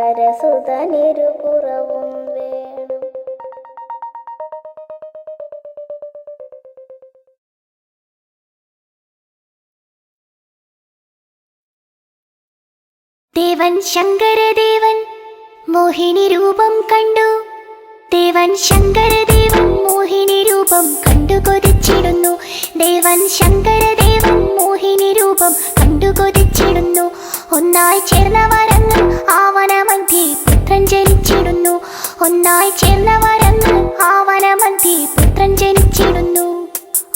ശങ്കരസുതനിരുപുറവും വേണം. ദേവൻ ശങ്കരദേവൻ മോഹിനി രൂപം കണ്ടു. ദേവൻ ശങ്കരദേവൻ മോഹിനി രൂപം കണ്ടു കൊതിച്ചിടുന്നു. ദേവൻ ശങ്കരദേവൻ മോഹിനി രൂപം കണ്ടു കൊതിച്ചിടുന്നു. ഒന്നായി ചേർന്ന വരങ്ങൾ ആവനമധ്യേ പുത്രൻ ജനിച്ചിടുന്നു. ഒന്നായി ചേർന്ന വരങ്ങൾ ആവനമധ്യേ പുത്രൻ ജനിച്ചിടുന്നു.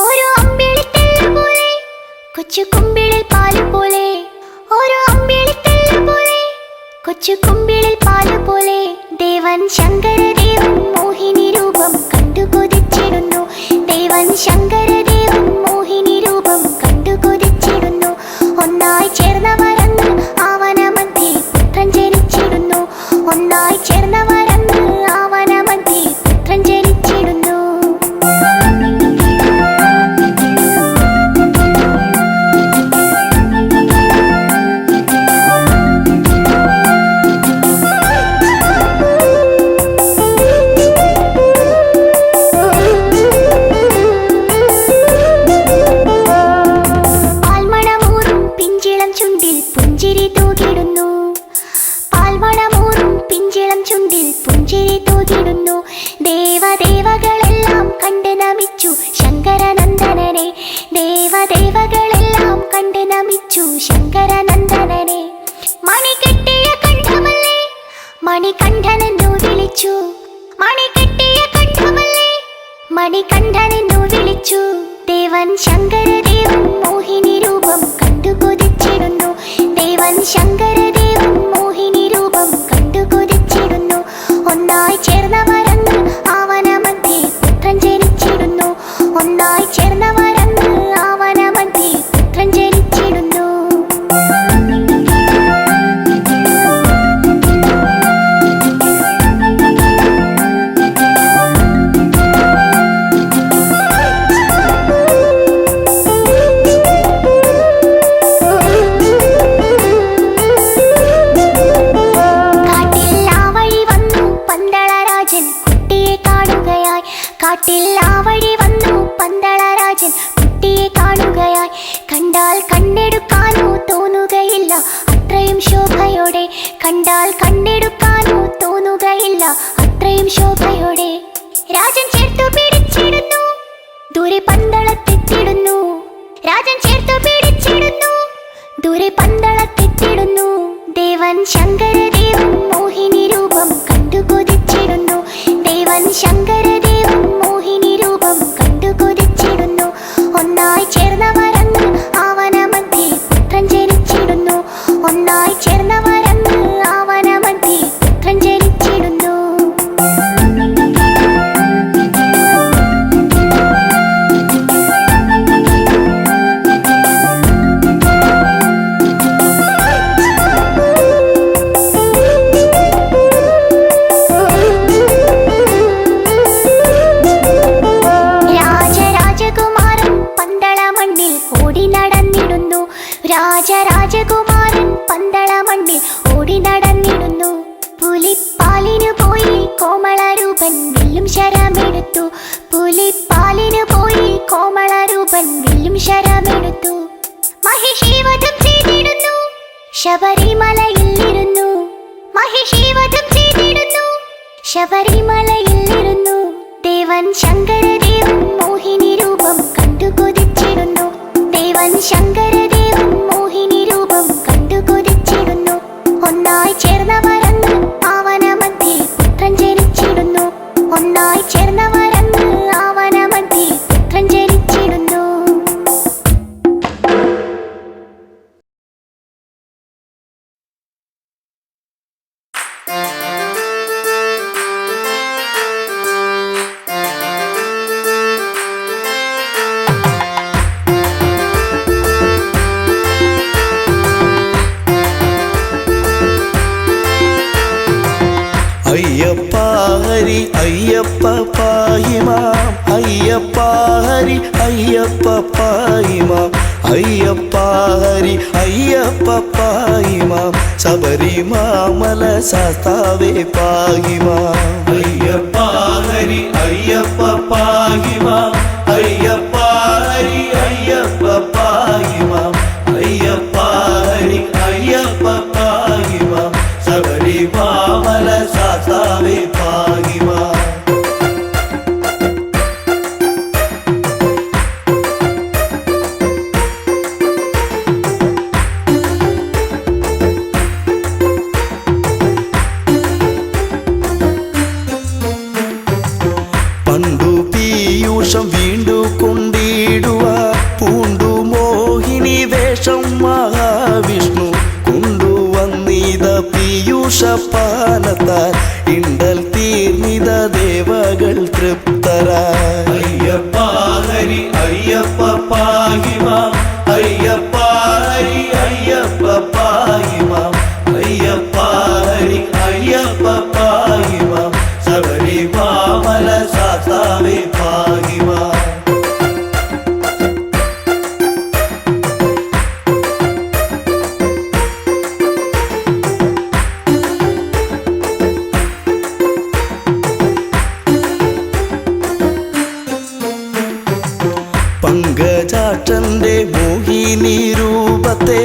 ഒരു അമ്പിളിത്തല്ല് പോലെ കൊച്ചു കുമ്പിളിൽ പാല് പോലെ, ഒരു അമ്പിളിത്തല്ല് പോലെ കൊച്ചു കുമ്പിളിൽ പാല് പോലെ. ദേവൻ ശങ്കരദേവൻ മോഹിനി രൂപം കണ്ടു കൊതിച്ചിടുന്നു. ദേവൻ ശങ്കരദേവൻ മോഹിനി രൂപം കണ്ടു കൊതിച്ചിടുന്നു. ഒന്നായി ചേർന്ന വരങ്ങൾ ആവനമധ്യേ പുത്രൻ ജനിച്ചിടുന്നു. ഒന്നായി ചേർന്ന വരങ്ങൾ ആവനമധ്യേ പുത്രൻ ജനിച്ചിടുന്നു. ദേവദേവകളെല്ലാം കണ്ട് നമിച്ചു ശങ്കരനന്ദനനെ. ദേവദേവകളെല്ലാം കണ്ട് നമിച്ചു ശങ്കരനന്ദനനെ. മണികെട്ടിയ കണ്ഠമല്ലേ മണികണ്ഠനെന്നു വിളിച്ചു. മണികെട്ടിയ കണ്ഠമല്ലേ മണികണ്ഠനെന്നു വിളിച്ചു. ദേവൻ ശങ്കരദേവൻ മോഹിനി രൂപം കണ്ടു കൊതിച്ചിടുന്നു. ദേവൻ ശങ്കരദേവൻ മോഹിനി രൂപം കണ്ടു കൊതിച്ചിടുന്നു. ഒന്നായി ചേർന്ന വരങ്ങൾ ആവനമധ്യേ പുത്രൻ ജനിച്ചിടുന്നു. ഒന്നായി ചേർന്ന വരങ്ങൾ ആവനമധ്യേ പുത്രൻ ജനിച്ചിടുന്നു. കാട്ടിൽ ആ വഴി വന്നു പന്തളരാജൻ കുട്ടിയെ കാണുകയായി. കണ്ടാൽ കണ്ടെടുക്കാനോ തോന്നുകയില്ല അത്രയും ശോഭയോടെ. കണ്ടാൽ കണ്ടെടുക്കാനോ തോന്നുകയില്ല അത്രയും ശോഭയോടെ. രാജൻ ചേർത്തു പിടിച്ചിടുന്നു, ദൂരെ പന്തളത്തെത്തിടുന്നു. രാജൻ ചേർത്തു പിടിച്ചിടുന്നു, ദൂരെ പന്തളത്തെത്തിടുന്നു. ദേവൻ ശങ്കരദേവൻ മോഹിനി രൂപം കണ്ടു കൊതിച്ചിടുന്നു. ദേവൻ ശങ്കരദേവൻ മോഹിനി രൂപം കണ്ടു കൊതിച്ചിടുന്നു. ഒന്നായി ചേർന്ന വരങ്ങൾ ആവനമധ്യേ പുത്രൻ ജനിച്ചിടുന്നു. ഒന്നായി ചേർന്ന വരങ്ങൾ ആവനമധ്യേ പുത്രൻ ജനിച്ചിടുന്നു. രാജരാജകുമാരൻ പന്തളമണ്ണിൽ ഓടി നടന്നിടുന്നു. പുലിപ്പാലിനു പോയി കോമളരൂപൻ വില്ലും ശരമെടുത്തു. പുലിപ്പാലിനു പോയി കോമളരൂപൻ വില്ലും ശരമെടുത്തു. മഹിഷീവധം ചെയ്തിടുന്നു, ശബരിമലയിലിരുന്നു. മഹിഷീവധം ചെയ്തിടുന്നു, ശബരിമലയിലിരുന്നു. ദേവൻ ശങ്കരദേവൻ മോഹിനി രൂപം കണ്ടു കൊതിച്ചിടുന്നു. ദേവൻ ശങ്കരദേവൻ മോഹിനി രൂപം കണ്ടു കൊതിച്ചിടുന്നു. ഒന്നായി ചേർന്ന വരങ്ങൾ ആവനമധ്യേ പുത്രൻ ജനിച്ചിടുന്നു. ഒന്നായി ചേർന്ന വരങ്ങൾ ആവനമധ്യേ പുത്രൻ ജനിച്ചിടുന്നു. അയ്യപ്പ ഹരി അയ്യപ്പ പാഹിമാം. അയ്യപ്പ ഹരി അയ്യപ്പ പാഹിമാം. അയ്യപ്പ ഹരി അയ്യപ്പ പാഹിമാം ശബരിമാമല ശാസ്താവേ പാഹിമാം അയ്യപ്പ ഹരി അയ്യപ്പ പാഹിമാം അയ്യപ്പ ഹരി അയ്യപ്പ പാഹിമാം അയ്യപ്പ ഹരി അയ്യപ്പ പാഹിമാം ശബരിമാമല ശാസ്താവേ പാഹിമാം പണ്ടു പീയൂഷം വീണ്ടു കൊണ്ടിടുക പൂണ്ടു മോഹിനി വേഷം മഹാവിഷ്ണു കൊണ്ടുവന്നിത പീയൂഷ പാനത്താൽ ഇണ്ടൽ തീർന്നിത ദേവകൾ തൃപ്തരായി അയ്യപ്പ ഹരി അയ്യപ്പ പാഹിമാം അയ്യപ്പ ഹരി അയ്യപ്പ പാഹിമാം അയ്യപ്പ ഹരി അയ്യപ്പ പാഹിമാം ശബരിമാമല ശാസ്താവേ പാഹിമാം പങ്കജാക്ഷന്റെ മോഹിനി രൂപത്തെ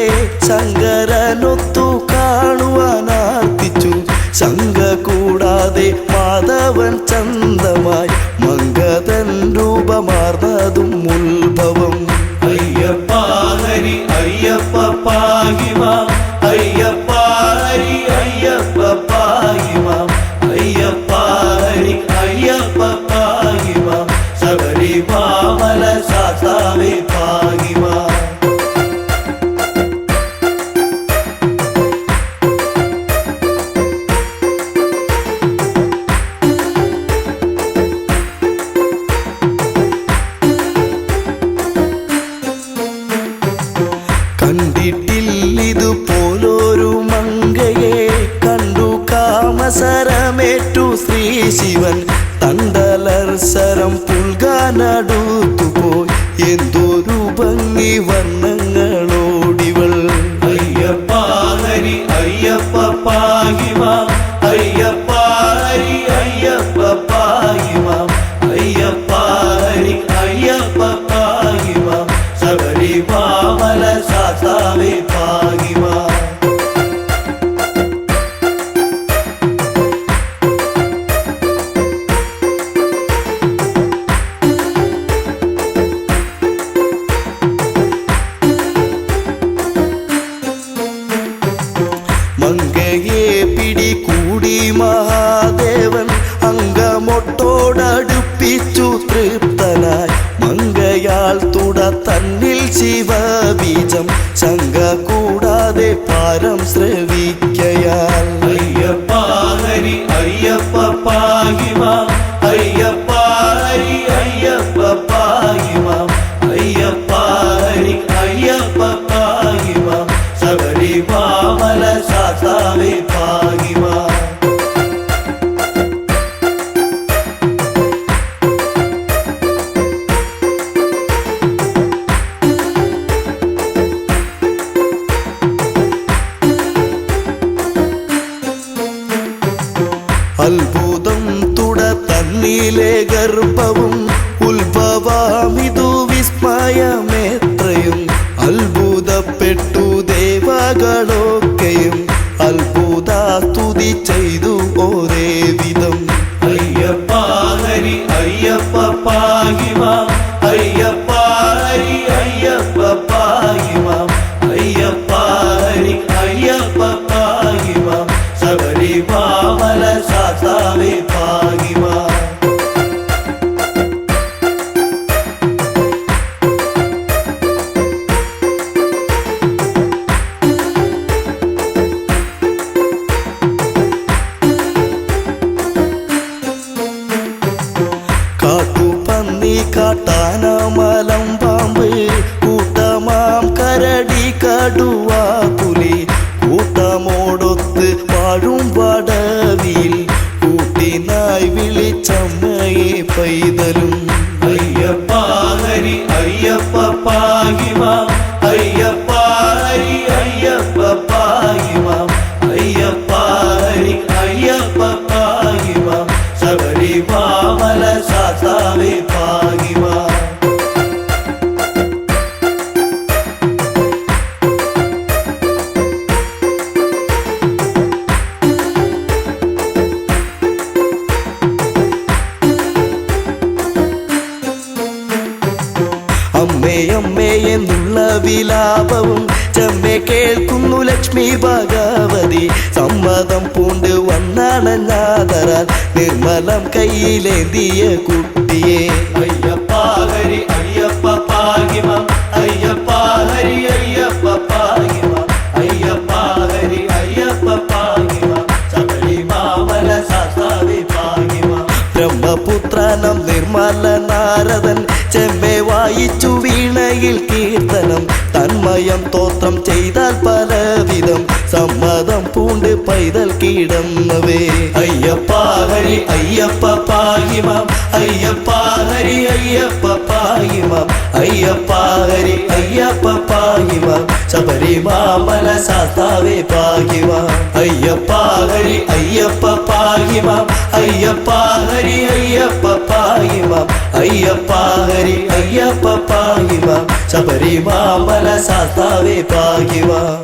ശങ്കരനൊത്തു കാണുവാനാർത്തിച്ചു ശങ്ക കൂടാതെ മാധവൻ ചന്തമായി മംഗതൻ രൂപമാർന്നതും ഉത്ഭവം അയ്യപ്പ ഹരി അയ്യപ്പ പാഹിമാം അയ്യപ്പ ഹരി അയ്യപ്പ പാഹിമാം അയ്യപ്പ ഹരി അയ്യപ്പ പാഹിമാം ശബരിമാമല ശാസ്താവേ പാഹിമാം കണ്ടിട്ടില്ലിതുപോലൊരു മങ്കയെ കണ്ടു കാമസരമേറ്റു ശ്രീ ശിവൻ തണ്ടലർസരം പുൽകാനടുത്തുപോയി എന്തൊരു ഭംഗി വർണ്ണങ്ങളോടിവൾ അയ്യപ്പ ഹരി അയ്യപ്പ പാഹിമാം അയ്യപ്പ ഹരി അയ്യപ്പ പാഹിമാം അയ്യപ്പ ഹരി അയ്യപ്പ പാഹിമാം ശബരിമാമല ശാസ്താവേ പാഹിമാം മങ്കയെ പിടികൂടി മഹാദേവൻ അങ്കമൊട്ടോടടുപ്പിച്ചു തൃപ്തനായി മങ്കയാൽ തുട തന്നിൽ ശിവബീജം ശങ്ക കൂടാതെ പാരം ശ്രവിക്കയാൽ അയ്യപ്പ ഹരി അയ്യപ്പ പാഹിമാം അയ്യപ്പ ഹരി അയ്യപ്പ പാഹിമാം അയ്യപ്പ ഹരി അയ്യപ്പ പാഹിമാം ശബരിമാമല ശാസ്താവേ പാഹിമാം. 「അത്ഭുതം തുട തന്നിലെ ഗർഭവും ഉത്ഭവമിതു വിസ്മയമേത്രയും അത്ഭുതപ്പെട്ടു ദേവകളൊക്കെയും അത്ഭുത സ്തുതി ചെയ്തു ഒരേ വിധം അയ്യപ്പ ഹരി അയ്യപ്പ പാഹിമാം അയ്യപ്പ ഹരി അയ്യപ്പ പാഹിമാം അയ്യപ്പ ഹരി അയ്യപ്പ പാഹിമാം ശബരിമാമല ശാസ്താവേ പാഹിമാം. നാദരാൽ നിർമ്മലം കയ്യിലേന്തിയ കുട്ടിയെ അയ്യപ്പ ഹരി അയ്യപ്പ പാഹിമാം അയ്യപ്പ ഹരി അയ്യപ്പ പാഹിമാം അയ്യപ്പ ഹരി അയ്യപ്പ പാഹിമാം ശബരിമാമല ശാസ്താവേ പാഹിമാം ബ്രഹ്മപുത്രനം നിർമ്മല നാരദൻ ചെമ്പെ വായിച്ചു വീണയിൽ കീർത്തനം തന്മയം തോത്രം ചെയ്താൽ പലവിധം സമ്മതം പൂണ്ട് പൈതൽ കിടന്നവേ അയ്യപ്പ ഹരി അയ്യപ്പ പാഹിമാം അയ്യപ്പ ഹരി അയ്യപ്പ പാഹിമാം അയ്യപ്പ ഹരി അയ്യപ്പ പാഹിമാം ശബരിമാമല ശാസ്താവേ പാഹിമാം അയ്യപ്പ ഹരി അയ്യപ്പ പാഹിമാം അയ്യപ്പ ഹരി അയ്യപ്പ പാഹിമാം അയ്യപ്പ ഹരി അയ്യപ്പ പാഹിമാം ശബരിമാമല ശാസ്താവേ പാഹിമാം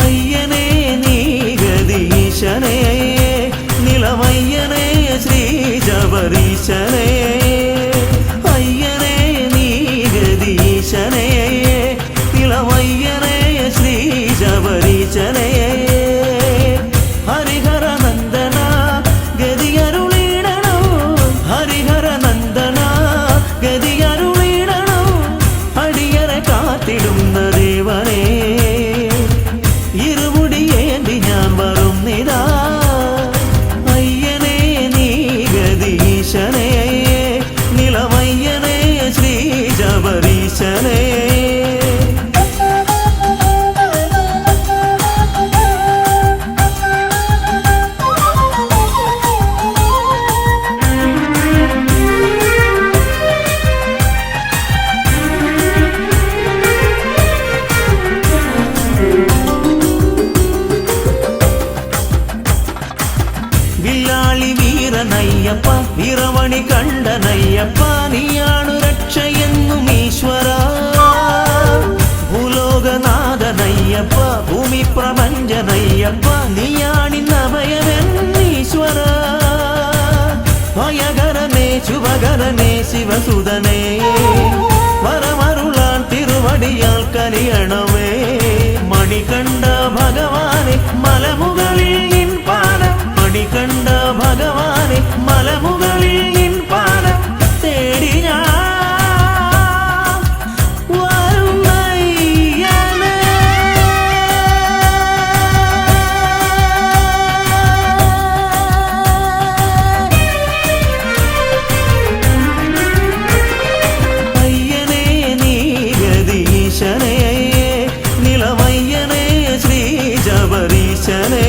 അയ്യനേ നീ ഗദീശനേ നിലമയ്യനേ ശ്രീ ജബരീശനേ അയ്യനേ നീ ഗദീശനേ നിലമയ്യനേ ശ്രീ ജബരീശനേ ഹരിഹര നന്ദന ഗതിയരുളിടണോ ഹരിഹര നന്ദന ഗതിയരുളിടണോ അടിയറെ കാത്തിടുന്ന ദേവനേ ഇരുമുടിയേന്തി ഞാൻ വരും നിതാ അയ്യനേ നീ ഗദീശനേ നിലമയ്യനേ ശ്രീ ജബരീശനേ വില്ലാളി വീരനയ്യപ്പ വീരമണി കണ്ടനയ്യപ്പ നീയാണു രക്ഷയെന്നും ഈശ്വര ഭൂലോകനാഥനയ്യപ്പ ഭൂമി പ്രപഞ്ചനയ്യപ്പ നീയാണിന്നഭയമെന്നീശ്വര ഭയകരനേ ശുഭകരനേ ശിവസുതനേ വരമരുളാൻ തിരുവടിയാൽ കനിയണമേ മണികണ്ഠ ഭഗവാനെ മലമുകളിൽ നിൻ പാദം മണികണ്ഠ ഭഗവാനെ മലമുകളിൽ നിൻ പാദം തേടി ഞാൻ വരുന്നയ്യനേ. അയ്യനേ നീ ഗദീശനേ നിലമയ്യനേ ശ്രീ ജബരീശനേ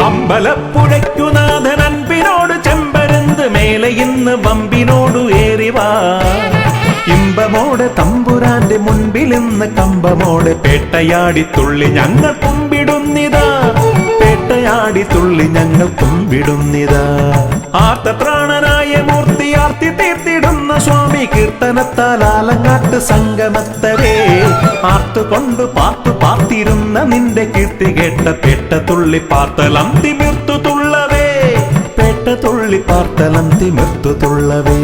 അമ്പലപ്പുഴയ്ക്കുനാഥൻ അൻപിനോട് ചെമ്പരുന്ത് മേലെ ഇന്ന് വമ്പിനോടു ഏറിവാ ഇമ്പമോടെ തമ്പുരാന്റെ മുൻപിൽ ഇന്ന് കമ്പമോടെ പേട്ടയാടി തുള്ളി ഞങ്ങൾ കുമ്പിടുന്നിതാ പേട്ടയാടി തുള്ളി ഞങ്ങൾ കുമ്പിടുന്നിതാ ആർത്തപ്രാണനായ മൂർത്തി ആർത്തി തീർത്തിടുന്ന സ്വാമി കീർത്തനത്താൽ ആലങ്ങാട്ട് സംഗമത്തരേ ആർത്തുകൊണ്ട് പാർത്തു പാർത്തിരുന്ന നിന്റെ കീർത്തി കേട്ട പേട്ട തുള്ളി പാർത്തലം തിമിർത്തു തുള്ളവേ പേട്ട തുള്ളി പാർത്തലം തിമിർത്തു തുള്ളവേ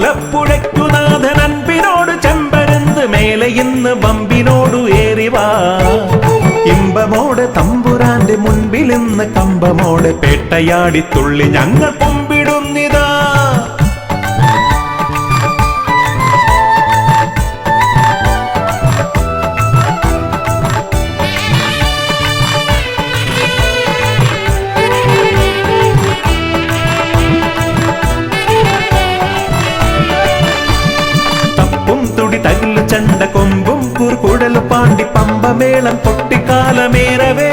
അമ്പലപ്പുഴയ്ക്കുനാഥൻ അൻപിനോട് ചെമ്പരുന്ത് മേലെ ഇന്ന് വമ്പിനോടു ഏറിവാ ഇമ്പമോടെ തമ്പുരാന്റെ മുൻപിൽ ഇന്ന് കമ്പമോടെ പേട്ടയാടി തുള്ളി ഞങ്ങൾ കുമ്പിടുന്നിതാ തകില് ചണ്ട കൊമ്പും കുറുകുടൽ പാണ്ടി പമ്പമേളം പൊട്ടിക്കാലമേറവേ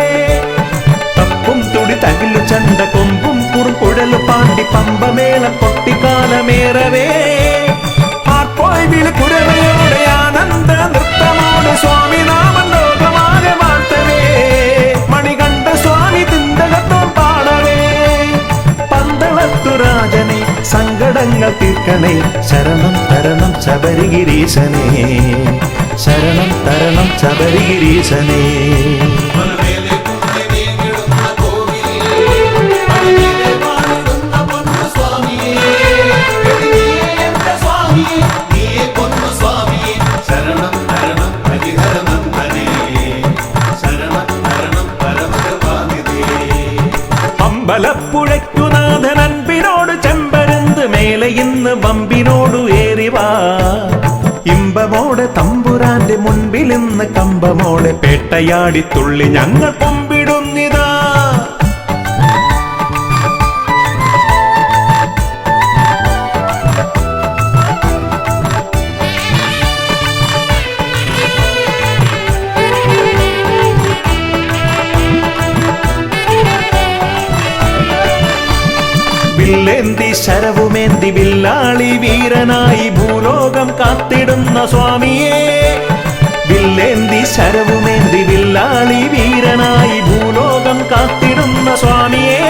തപ്പും തുടി തകില് ചണ്ട കൊമ്പും കുറുകുടൽ പാണ്ടി പമ്പമേളം പൊട്ടിക്കാലമേറവേ ആർപ്പോയി വിളി കുരവയോടെ ആനന്ദ നൃത്തമോട് സ്വാമി നാമം ലോകമാകെ വാഴ്ത്തവേ മണികണ്ഠ സ്വാമി തിന്തകത്തോ പാടവേ പന്തളത്തു രാജനെ സങ്കടങ്ങൾ തീർക്കണേ ശരണം തരണം ശബരിഗിരീശനേ ശരണം തരണം ശബരിഗിരീശനേ അമ്പലപ്പുഴയ്ക്കുനാഥൻ അൻപിനോട് ചെമ്പരുന്ത് മേലെ ഇന്ന് വമ്പിനോടു ഏറിവാ ഇമ്പമോടെ തമ്പുരാന്റെ മുൻപിൽ ഇന്ന് കമ്പമോടെ പേട്ടയാടി തുള്ളി ഞങ്ങൾ കുമ്പിടുന്നിതാ വില്ലേന്തി ശരവുമേന്തി വില്ലാളി വീരനായി ഭൂലോകം കാത്തിടുന്ന സ്വാമിയേ വില്ലേന്തി ശരവുമേന്തി വില്ലാളി വീരനായി ഭൂലോകം കാത്തിടുന്ന സ്വാമിയേ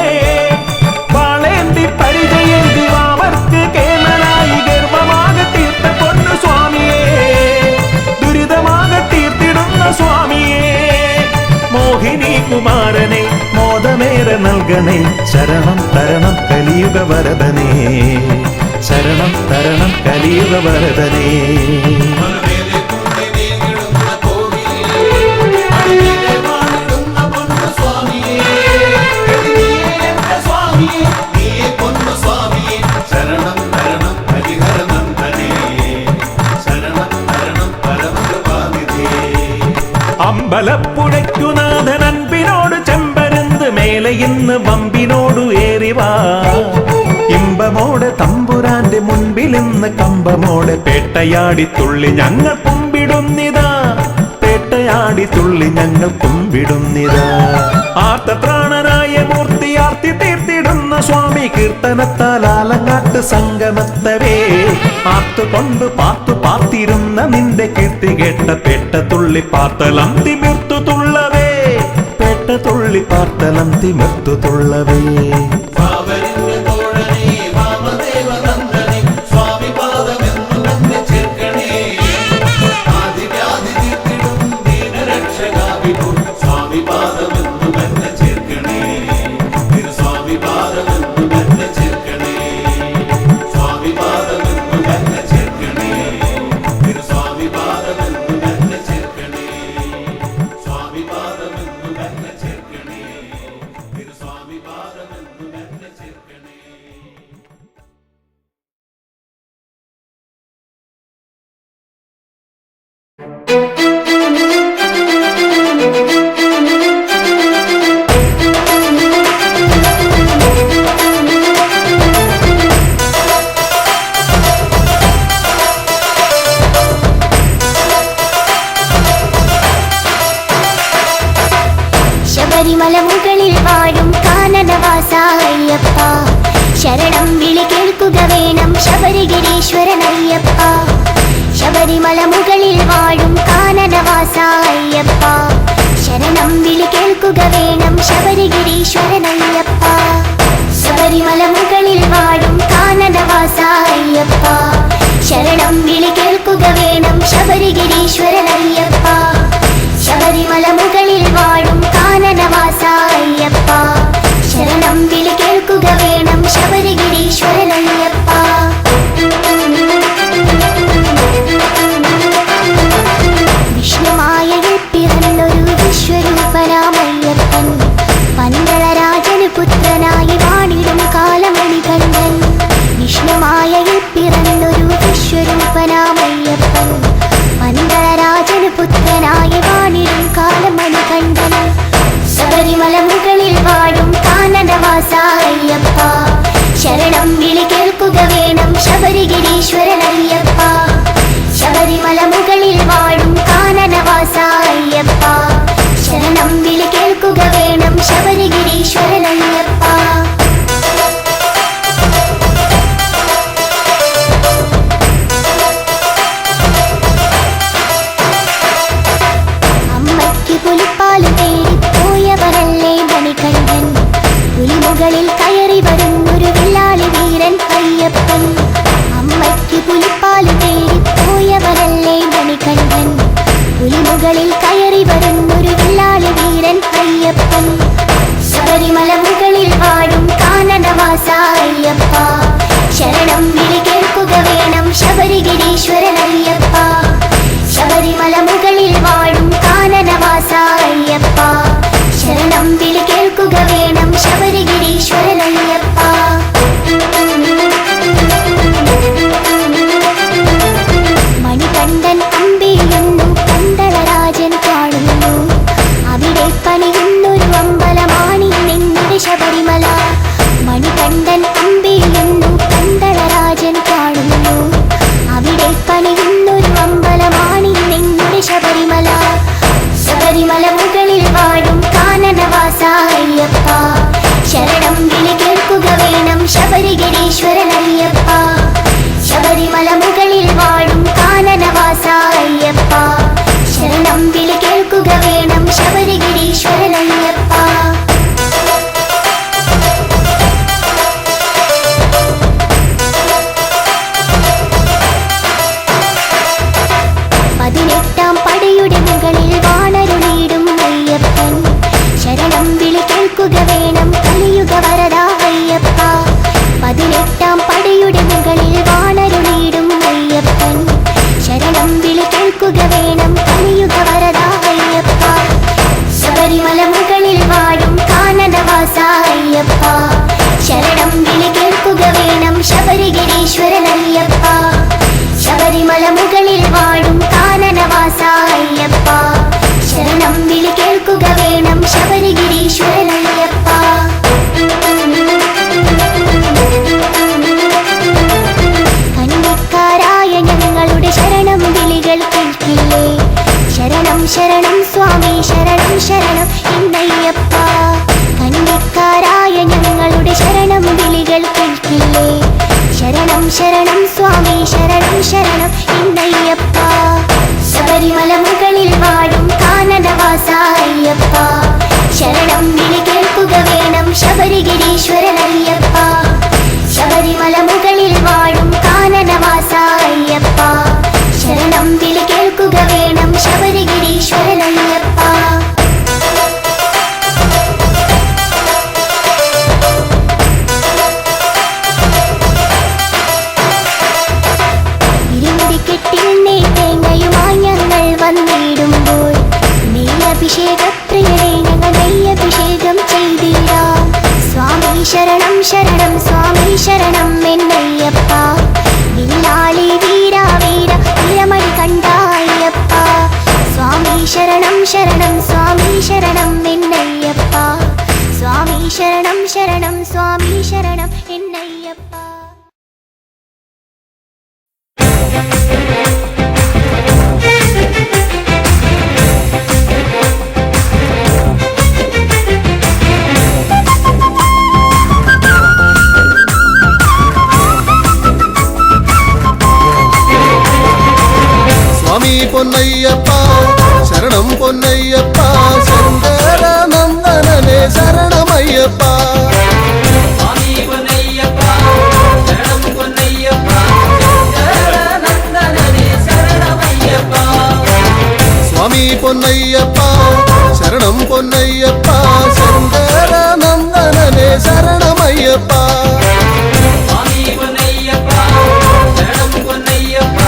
വാളേന്തി പരിചയേന്തി വാവർക്ക് കേമനായി ഗർവമാകെ തീർത്ത പൊന്നു സ്വാമിയേ ദുരിതമാകെ തീർത്തിടുന്ന സ്വാമിയേ മോഹിനി കുമാരനെ മോദമേറെ നൽകണേ ശരണം തരണം കലിയുഗ വരദനേ ശരണം തരണം കലിയുഗ വരദനേ അമ്പലപ്പുഴയ്ക്കുനാഥൻ അൻപിനോട് ചെമ്പരുന്ത് മേലെ ഇന്ന് വമ്പിനോടു ഏറിവാ ഇമ്പമോടെ തമ്പുരാന്റെ മുൻപിൽ ഇന്ന് കമ്പമോടെ പേട്ടയാടി തുള്ളി ഞങ്ങൾ കുമ്പിടുന്നിതാ പേട്ടയാടി തുള്ളി ഞങ്ങൾ കുമ്പിടുന്നിതാ ആർത്തപ്രാണനായ മൂർത്തി ആർത്തി തീർത്തിടുന്ന സ്വാമി കീർത്തനത്താൽ ആലങ്ങാട്ട് സംഗമത്തവേ ആർത്തുകൊണ്ട് പാർത്തു പാർത്തിരുന്ന നിന്റെ കീർത്തി കേട്ട പേട്ട തുള്ളി പാർത്തലം തിമിർത്തു തുള്ളവേ പേട്ട തുള്ളി പാർത്തലം തിമിർത്തു തുള്ളവേ ശബരിമല മുകളിൽ വാഴും കാനനവാസ അയ്യപ്പ ശരണം വിളി കേൾക്കുക വേണം ശബരിഗിരീശ്വരൻ അയ്യപ്പ ശബരിമല മുകളിൽ വാഴും കാനനവാസ അയ്യപ്പ ശരണം വിളി കേൾക്കുക വേണം ശബരിഗിരീശ്വരൻ അയ്യപ്പ ശബരിമല മുകളിൽ വാഴും കാനനവാസ അയ്യപ്പ ശരണം വിളി കേൾക്കുക വേണം ശബരിഗിരീശ്വരൻ അയ്യപ്പ ശബരിമല മുകളിൽ വാഴും കാനനവാസ അയ്യപ്പ ശരണം വിളി കേൾക്കുക വേണം ശബരിഗിരീശ്വരൻ അയ്യപ്പ വിഷ്ണുമായയിൽ പിറന്നൊരു വിശ്വരൂപനാമയ്യപ്പൻ പന്തളരാജന് പുത്രനായി വാണിടും കാലമണികണ്ഠൻ വിഷ്ണുമായയിൽ പിറന്നൊരു വിശ്വരൂപനാമയ്യപ്പൻ പന്തളരാജന് പുത്രനായി വാണിടും കാലമണികണ്ഠൻ ശബരിമല മുകളിൽ വാഴും കാനനവാസ അയ്യപ്പ ശരണം വിളി കേൾക്കുക വേണം ശബരിഗിരീശ്വരൻ അയ്യപ്പ ശബരിമല മുകളിൽ വാഴും കാനനവാസ അയ്യപ്പ ശരണം വിളി കേൾക്കുക വേണം ശബരിഗിരീശ്വരൻ അയ്യപ്പ അമ്മയ്ക്ക് പുലിപ്പാല് തേടി പോയവരല്ലേ മണികണ്ഠൻ പുലിമുകളിൽ കയറി വരുന്നൊരു വില്ലാളി വീരൻ അയ്യപ്പൻ അമ്മയ്ക്ക് പുലിപ്പാല് തേടി പോയവരല്ലേ മണികണ്ഠൻ പുലിമുകളിൽ കയറി വരുന്നൊരു വില്ലാളി വീരൻ അയ്യപ്പൻ ശബരിമല മുകളിൽ വാഴും കാനനവാസ അയ്യപ്പ ശരണം വിളി കേൾക്കുക വേണം ശബരിഗിരീശ്വരൻ അയ്യപ്പ ശബരിമല മുകളിൽ വാഴും കാനനവാസ അയ്യപ്പ ശരണം വിളി കേൾക്കുക വേണം ശബരിഗിരീശ്വരൻ അയ്യപ്പ മണികണ്ഠൻ അമ്പിയുന്നു പന്തളരാജൻ കാണുന്നു അവിടെ പണിയുന്നൊരു അമ്പലമാണി നിങ്ങളുടെ ശബരിമല മണികണ്ഠൻ അമ്പിയുന്നു പന്തളരാജൻ കാണുന്നു അവിടെ പണിയുന്നൊരു അമ്പലമാണി നിങ്ങളുടെ ശബരിമല ശബരിമല മുകളിൽ വാഴും കാനനവാസ അയ്യപ്പ ശരണം വിളി കേൾക്കുക വേണം ശബരിഗിരീശ്വരൻ അയ്യപ്പ ശബരിമല മുകളിൽ വാഴും കാനനവാസ അയ്യപ്പ ശരണം വിളി കേൾക്കുക വേണം ശബരിഗിരീശ്വരൻ അയ്യപ്പ പതിനെട്ടാം പടയുടെ മുകളിൽ വാണരുളിയിടും അയ്യപ്പൻ ശരണം വിളി കേൾക്കുക വേണം കലിയുഗ വരദ അയ്യപ്പ പതിനെട്ടാം പടയുടെ മുകളിൽ വാണരുളിയിടും അയ്യപ്പൻ ശരണം വിളി കേൾക്കുക വേണം കലിയുഗ വരദ അയ്യപ്പ ശബരിമല മുകളിൽ വാഴും കാനനവാസ അയ്യപ്പ ശരണം വിളി കേൾക്കുക വേണം ശബരിഗിരീശ്വരൻ അയ്യപ്പ ശബരിമല മുകളിൽ വാഴും കാനനവാസ അയ്യപ്പ ശരണം വിളി കേൾക്കുക വേണം ശബരിഗിരീശ്വരൻ അയ്യപ്പ കന്നിക്കാരായ ഞങ്ങളുടെ ശരണം വിളികൾ കേൾക്കില്ലേ ശരണം ശരണം സ്വാമി ശരണം ശരണം എന്നയ്യപ്പ കന്നിക്കാരായ ഞങ്ങളുടെ ശരണം വിളികൾ കേൾക്കില്ലേ ശരണം ശരണം സ്വാമി ശരണം ശരണം എന്നയ്യപ്പ ശബരിമല മുകളിൽ വാഴും കാനനവാസ അയ്യപ്പ ശരണം വിളി കേൾക്കുക വേണം ശബരിഗിരീശ്വരൻ അയ്യപ്പ ശബരിമല മുകളിൽ വാഴും കാനനവാസ അയ്യപ്പ ശരണം വിളി കേൾക്കുക വേണം ശബരിഗിരീശ്വരൻ അയ്യപ്പ ഇരുമുടിക്കെട്ടിൽ നെയ്തേങ്ങയുമായി ഞങ്ങൾ വന്നിടുമ്പോൾ നെയ്യഭിഷേകപ്രിയരെ ഞങ്ങൾ നെയ്യഭിഷേകം ചെയ്തിടാം സ്വാമി ശരണം ശരണം സ്വാമി ശരണം എന്നയ്യപ്പ വില്ലാളി വീര വീര വീരമണി കണ്ട അയ്യപ്പ സ്വാമി ശരണം ശരണം സ്വാമി ശരണം എന്നയ്യപ്പ സ്വാമി ശരണം ശരണം സ്വാമി ശരണം എന്നയ്യപ്പ പൊന്നയ്യപ്പ ശങ്കരനന്ദനനെ ശരണമയ്യപ്പ സ്വാമി പൊന്നയ്യപ്പ ശരണം പൊന്നയ്യപ്പ ശങ്കരനന്ദനനെ ശരണമയ്യപ്പ സ്വാമി പൊന്നയ്യപ്പ ശരണം പൊന്നയ്യപ്പ ശങ്കരനന്ദനനെ ശരണമയ്യപ്പ സ്വാമി പൊന്നയ്യപ്പ ശരണം പൊന്നയ്യപ്പ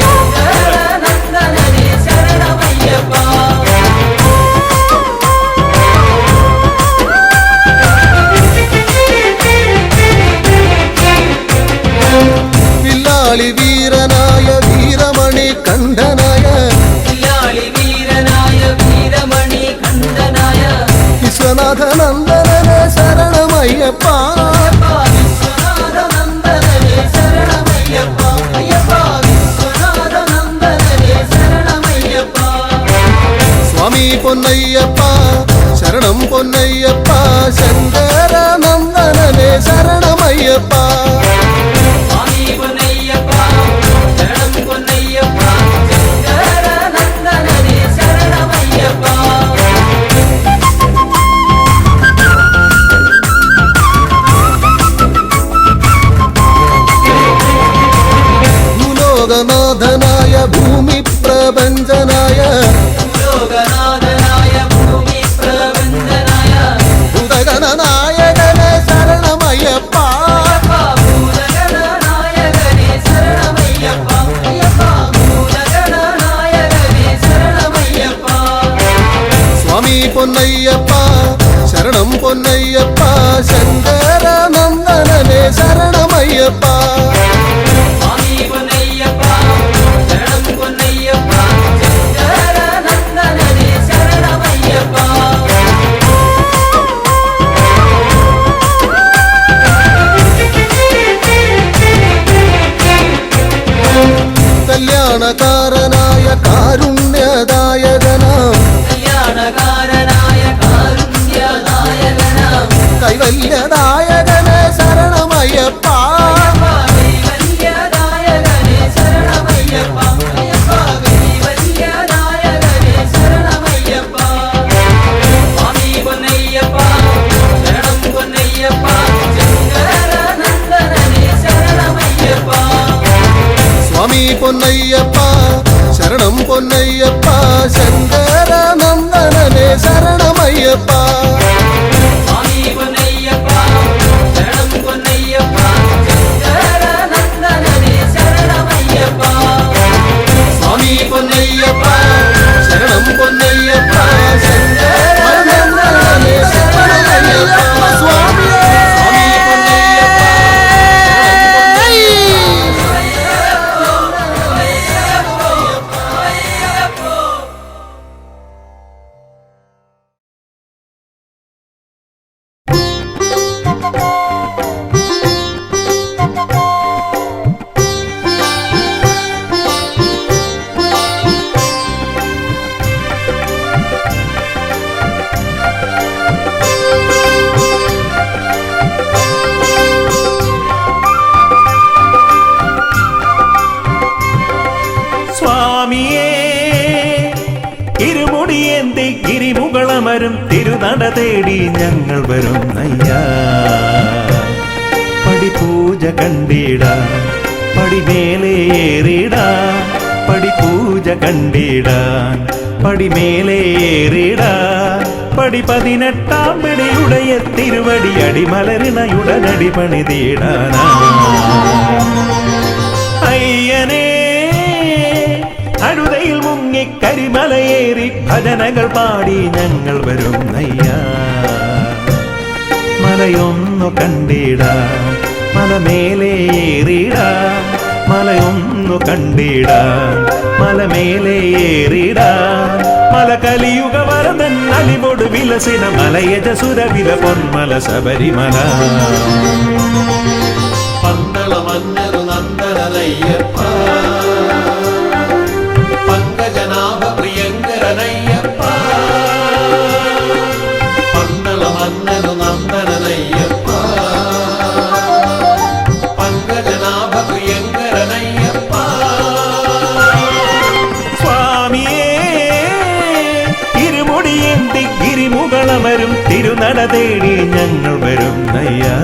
ശങ്കരനന്ദനനെ ശരണമയ്യപ്പ വില്ലാളി വീരനായ വീരമണി കണ്ഠനായ വില്ലാളി വീരനായ വീരമണി കണ്ഠനായ വിശ്വനാഥനന്ദനനെ ശരണമയ്യപ്പ വിശ്വനാഥനന്ദനനെ ശരണമയ്യപ്പ അയ്യപ്പ വിശ്വനാഥനന്ദനനെ ശരണമയ്യപ്പ സ്വാമി പൊന്നയ്യപ്പ ശരണം പൊന്നയ്യപ്പ ശങ്കരനന്ദനനെ ശരണമയ്യപ്പ സ്വാമി പൊന്നയ്യപ്പ ശരണം പൊന്നയ്യപ്പ ശങ്കരനന്ദനനെ ശരണമയ്യപ്പ ഭൂലോകനാഥനായ ഭൂമി പ്രപഞ്ചനായ ലോകനാഥനായ ഭൂമി പ്രപഞ്ചനായ ഭൂതഗണനായകനെ ശരണമയ്യപ്പ ഭൂതഗണനായകനെ ശരണമയ്യപ്പ അയ്യപ്പ ഭൂതഗണനായകനെ ശരണമയ്യപ്പ സ്വാമി പൊന്നയ്യപ്പ ശരണം പൊന്നയ്യപ്പ ശങ്കരനന്ദനനെ ശരണമയ്യപ്പ സ്വാമി പൊന്നയ്യപ്പ ശരണം പൊന്നയ്യപ്പ ശങ്കരനന്ദനനെ ശരണമയ്യപ്പ കല്യാണകാരനായ കാരുണ്യദായകനാം കല്യാണകാരനായ കാരുണ്യനായകനാം കൈവല്യദായകനെ ശരണമയ്യപ്പ കൈവല്യദായകനെ ശരണമയ്യപ്പ അയ്യപ്പ കൈവല്യദായകനെ ശരണമയ്യപ്പ സ്വാമി പൊന്നയ്യപ്പ ശരണം പൊന്നയ്യപ്പ ശങ്കരനന്ദനനെ ശരണമയ്യപ്പ സ്വാമി പൊന്നയ്യപ്പ ശരണം പൊന്നയ്യപ്പ ശങ്കരനന്ദനനെ ശരണമയ്യപ്പ സ്വാമി പൊന്നയ്യപ്പ ശരണം പൊന്നയ്യപ്പ ശങ്കരനന്ദനനെ ശരണമയ്യപ്പ സ്വാമി പൊന്നയ്യപ്പ ശരണം പൊന്നയ്യപ്പ ശങ്കരനന്ദനനെ ശരണമയ്യപ്പ സ്വാമിയേ സ്വാമി പൊന്നയ്യപ്പ സ്വാമിയേ ഇരുമുടിയേന്തി ഗിരിമുകളമരും തിരുനട തേടി ഞങ്ങൾ വരുന്നയ്യാ പടിപൂജ കണ്ടിട പടിമേലേറിട പടിപൂജ കണ്ടിടാൻ പടിമേലേറിട പടി 18 പിടിയുടയ തിരുവടി അടിമലരിണയുടനടി പണിതീടാനാ അയ്യനേ അഴുതയിൽ മുങ്ങി കരിമലയേറി ഭജനകൾ പാടി ഞങ്ങൾ വരുന്നയ്യാ മലയൊന്നു കണ്ടിട മലമേലേറിട മലയൊന്നു കണ്ടിട മലമേലേറിട മല കലിയുഗ വരദൻ അലിവോട് വിലസിന മലയജസുരവില പൊന്മല ശബരിമല പന്തള മന്നരു നന്ദനയ്യപ്പ പങ്കജനാഭ പ്രിയങ്കരനയ്യപ്പ പന്തള മന്നരു നന്ദനയ്യപ്പ പങ്കജനാഭ പ്രിയങ്കരനയ്യപ്പ സ്വാമിയേ ഇരുമു കലിയുഗമരും തിരുനട തേടി ഞങ്ങൾ വരും നയ്യാ.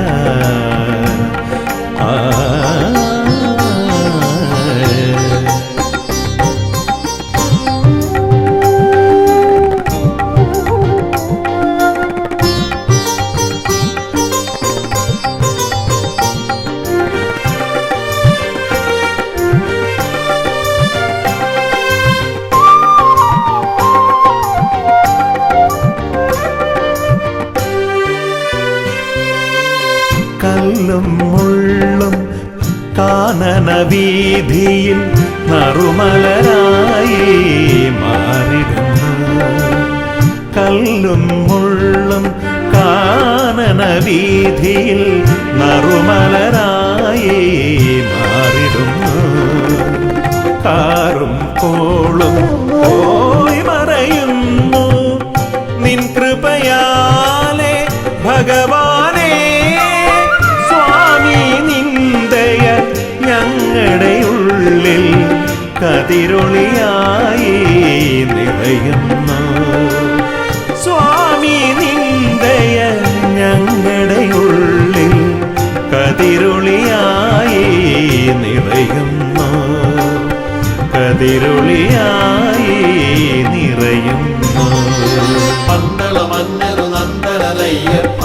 കല്ലും മുള്ളും കാനന വീതിയിൽ നറുമലരായി മാറിടുന്നു. കല്ലും മുള്ളും കാനന വീതിയിൽ നറുമലരായി മാറിടുന്നു. കാറും കോളും പോയി മറയുന്നു നിൻ കൃപയാലെ ഭഗവാനേ. നിന്ദയ ഞങ്ങളുടെ ഉള്ളിൽ കതിരൊളിയായി നിറയുന്നു. സ്വാമി നിന്ദയ ഞങ്ങളുടെ ഉള്ളിൽ കതിരൊളിയായി നിറയുന്നു. കതിരൊളിയായി നിറയുന്നു. പന്തള മന്നരു നന്ദനയ്യപ്പ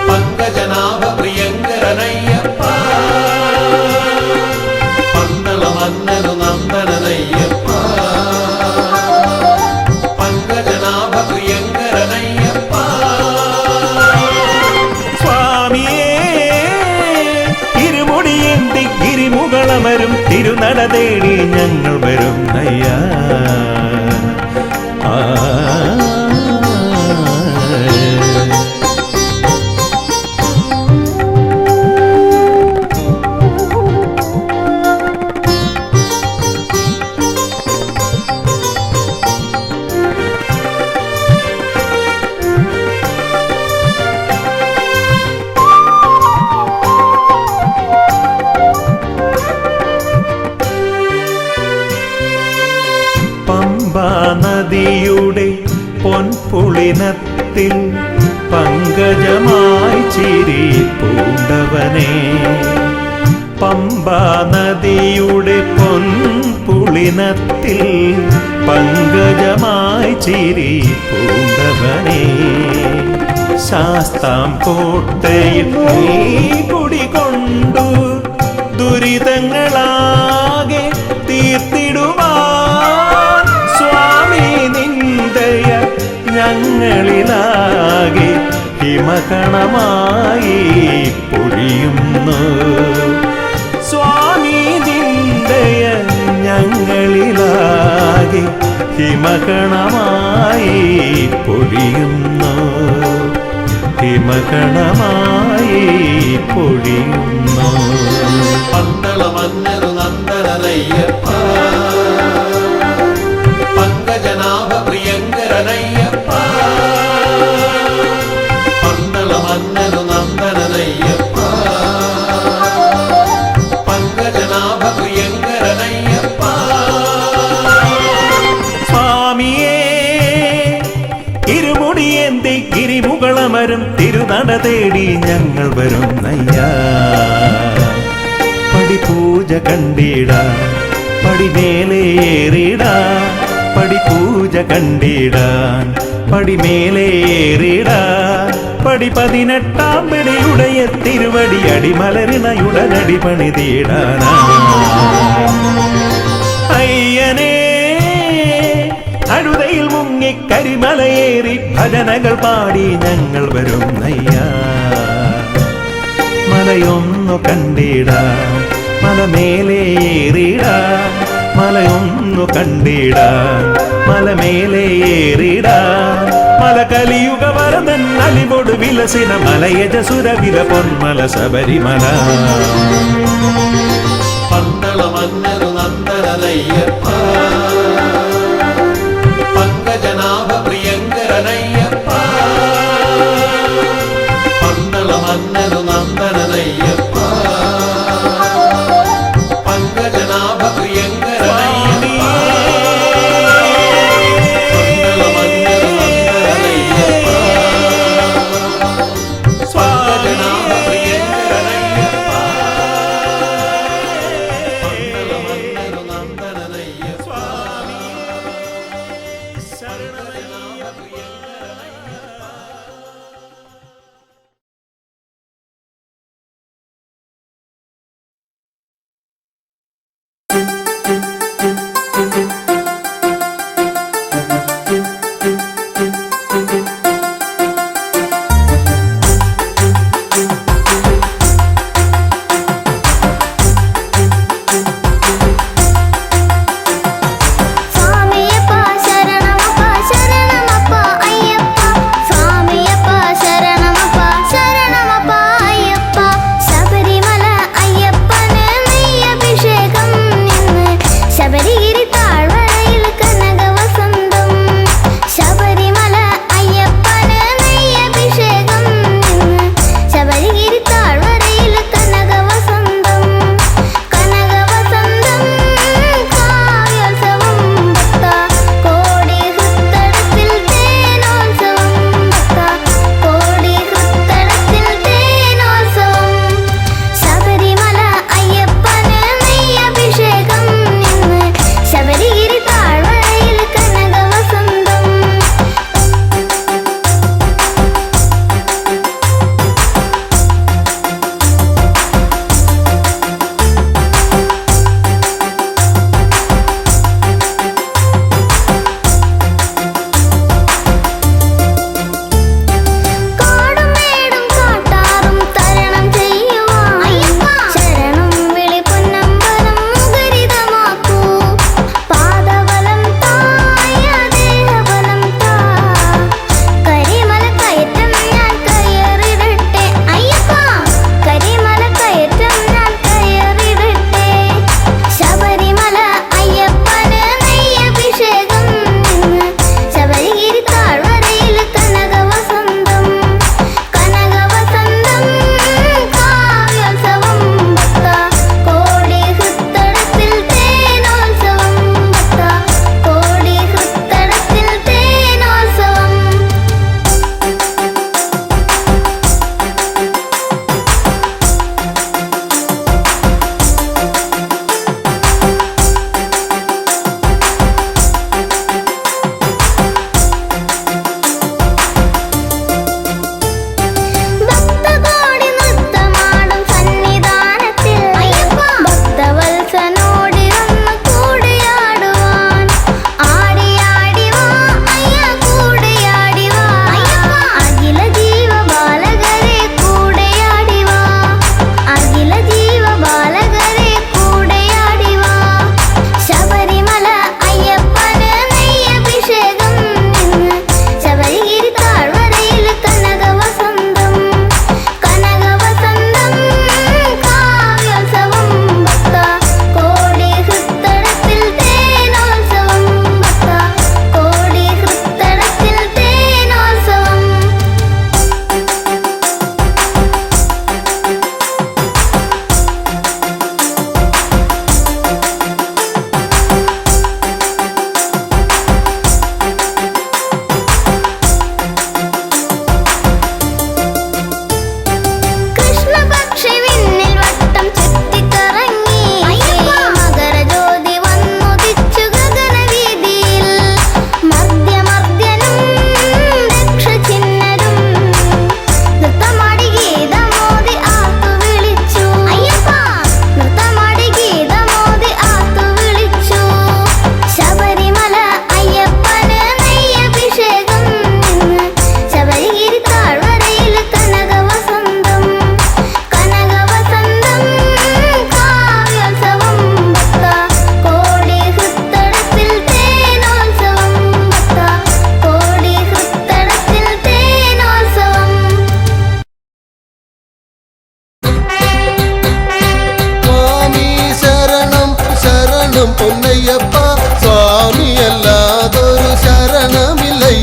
പങ്കജനാഭ പ്രിയങ്കരനയ്യപ്പ പന്തള മന്നരു നന്ദനയ്യപ്പ പങ്കജനാഭ പ്രിയങ്കരനയ്യപ്പ. സ്വാമിയേ ഇരുമുടിയേന്തി ഗിരിമുകളമരും തിരുനട തേടി ഞങ്ങൾ വരും നയ്യാ. നദിയുടെ പൊൻപുളിനത്തിൽ പങ്കജമായി ചിരി പൂണ്ടവനെ. പമ്പാ നദിയുടെ പൊൻപുളിനത്തിൽ പങ്കജമായി ചിരി പൂണ്ടവനെ. ശാസ്താം കോട്ടയിൽ നീ കുടികൊണ്ടു ദുരിതങ്ങളാകെ തീർത്തിടുവാൻ. സ്വാമി നിന്ദയ ഞങ്ങളിലാകെ ഹിമകണമായി പൊഴിയുന്നു. സ്വാമി നിന്ദയ ഞങ്ങളിലാകെ ഹിമകണമായി പൊഴിയുന്നു. ഹിമകണമായി പൊഴിയുന്നു. പന്തള മന്നരു നന്ദനയ്യപ്പ പങ്കജനാഭ പ്രിയങ്കരനയ്യപ്പ പന്തള മന്നരു നന്ദനയ്യപ്പ പങ്കജനാഭ പ്രിയങ്കരനയ്യപ്പ. സ്വാമിയേ ഇരുമുടിയേന്തി ഗിരിമുകളമരും തിരുനട തേടി ഞങ്ങൾ വരും നയ്യാ. പടിപൂജ കണ്ടിടാ പടിമേലേറിടാ. പടിപൂജ കണ്ടിടാൻ പടിമേലേറിടാ. പടി 18 പടിയുടയ തിരുവടി അടിമലരിണയുടനടി പണിതീടാനാ. അയ്യനേ അഴുതയിൽ മുങ്ങി കരിമലയേറി ഭജനകൾ പാടി ഞങ്ങൾ വരും നയ്യാ. മലയൊന്നു കണ്ടിടാ മലമേലേറിടാ. മലയൊന്നു കണ്ടിടാ മലമേലേറിടാ. മല കലിയുഗ വരദൻ അലിവോട് വിലസിന മലയജസുരവില പൊന്മല ശബരിമല. പന്തള മന്നരു നന്ദനയ്യപ്പ പങ്കജനാഭ പ്രിയങ്കരനയ്യപ്പ പന്തള മന്നരു നന്ദനയ്യപ്പ പങ്കജനാഭ പ്രിയങ്കരനയ്യപ്പ പന്തള മന്നരു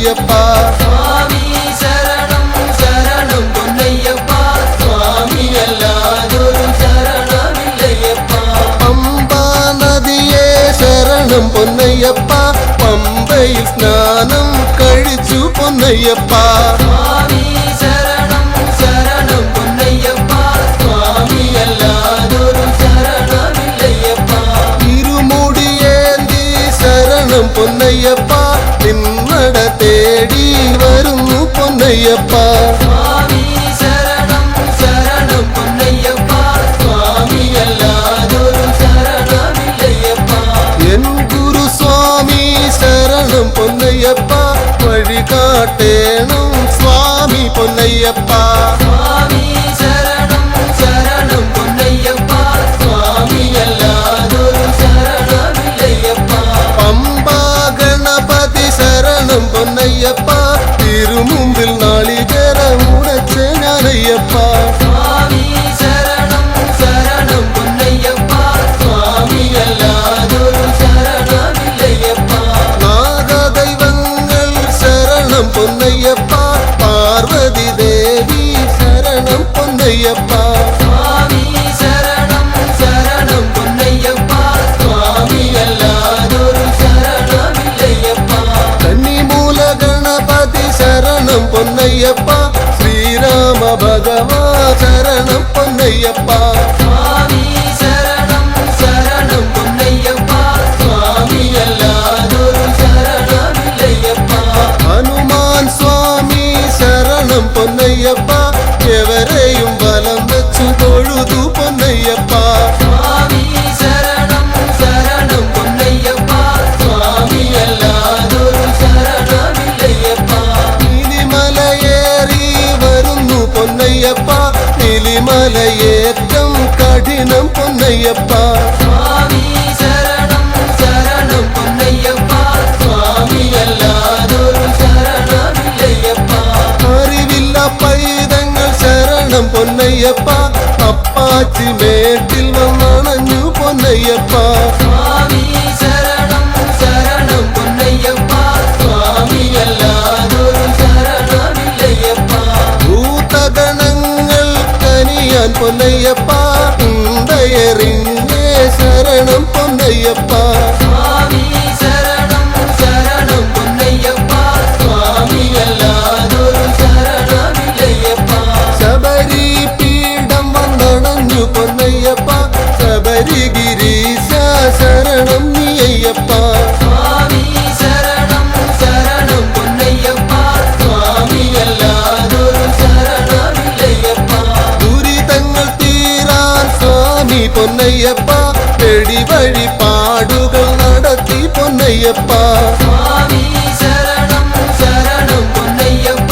പൊന്നയ്യപ്പ സ്വാമി ശരണം ശരണം പൊന്നയ്യപ്പ സ്വാമിയല്ലാതൊരു ശരണമില്ലയ്യപ്പ പമ്പാ നദിയെ ശരണം പൊന്നയ്യപ്പ പമ്പയിൽ സ്നാനം കഴിച്ചു പൊന്നയ്യപ്പ സ്വാമി ശരണം ശരണം പൊന്നയ്യപ്പ സ്വാമിയല്ലാതൊരു ശരണമില്ലയ്യപ്പ ഇരുമുടിയേന്തി ശരണം പൊന്നയ്യപ്പ നിന്നട തേടി വരുന്നു പൊന്നയ്യപ്പ സ്വാമി ശരണം ശരണം പൊന്നയ്യപ്പ സ്വാമിയല്ലാതൊരു ശരണമില്ലയ്യപ്പ എൻ ഗുരുസ്വാമി ശരണം പൊന്നയ്യപ്പ വഴി കാട്ടേണം സ്വാമി പൊന്നയ്യപ്പ സ്വാമി ശരണം ശരണം പൊന്നയ്യപ്പ സ്വാമിയല്ലാതൊരു ശരണമില്ലയ്യപ്പ പമ്പാ ഗണപതി ശരണം പൊന്നയ്യപ്പ തിരുമുമ്പിൽ നാളികേരം ഉടച്ച ഞാനയ്യപ്പ സ്വാമി ശരണം ശരണം പൊന്നയ്യപ്പ സ്വാമിയല്ലാതൊരു ശരണമില്ലയ്യപ്പ നാഗദൈവങ്ങൾ ശരണം പൊന്നയ്യപ്പ പാർവതി ദേവി ശരണം പൊന്നയ്യപ്പ സ്വാമി ശരണം ശരണം പൊന്നയ്യപ്പ സ്വാമിയല്ലാതൊരു ശരണമില്ലയ്യപ്പ കന്നിമൂല ഗണപതി ശരണം പൊന്നയ്യപ്പ ശ്രീരാമ ഭഗവാ ശരണം പൊന്നയ്യപ്പ സ്വാമി ശരണം ശരണം പൊന്നയ്യപ്പ സ്വാമിയല്ലാതൊരു ശരണമില്ലയ്യപ്പ ഹനുമാൻ സ്വാമി ശരണം പൊന്നയ്യപ്പ എവരെയും വലം വെച്ചു തൊഴുതു പൊന്നയ്യപ്പ സ്വാമി ശരണം ശരണം പൊന്നയ്യപ്പ സ്വാമിയല്ലാതൊരു ശരണമില്ലയ്യപ്പ നീലിമലയേറി വരുന്നു പൊന്നയ്യപ്പ നീലിമലയേറ്റം കഠിനം പൊന്നയ്യപ്പ സ്വാമി ശരണം ശരണം പൊന്നയ്യപ്പ സ്വാമിയല്ലാതൊരു ശരണമില്ലയ്യപ്പ അറിവില്ല പൈതങ്ങൾ ശരണം പൊന്നയ്യപ്പ അപ്പാച്ചി മേട്ടിൽ വന്നണഞ്ഞു പൊന്നയ്യപ്പ സ്വാമി ശരണം ശരണം പൊന്നയ്യപ്പ സ്വാമിയല്ലാതൊരു ശരണമില്ലയ്യപ്പ ഭൂതഗണങ്ങൾ കനിയാൻ പൊന്നയ്യപ്പ ഉണ്ടയറിഞ്ഞേ ശരണം പൊന്നയ്യപ്പ സ്വാമി ശരണം ശരണം പൊന്നയ്യപ്പ സ്വാമിയല്ലാതൊരു ശരണമില്ലയ്യപ്പ ശബരി പീഠം വന്നണഞ്ഞു പൊന്നയ്യപ്പ ശബരിഗിരീശ ശരണം നീയയ്യപ്പ സ്വാമി ശരണം ശരണം പൊന്നയ്യപ്പ സ്വാമിയല്ലാതൊരു ശരണമില്ലയ്യപ്പ ദുരിതങ്ങൾ തീരാൻ സ്വാമി പൊന്നയ്യപ്പ എടി വഴി പാടുകൾ നടത്തി പൊന്നയ്യപ്പ സ്വാമി ശരണം ശരണം പൊന്നയ്യപ്പ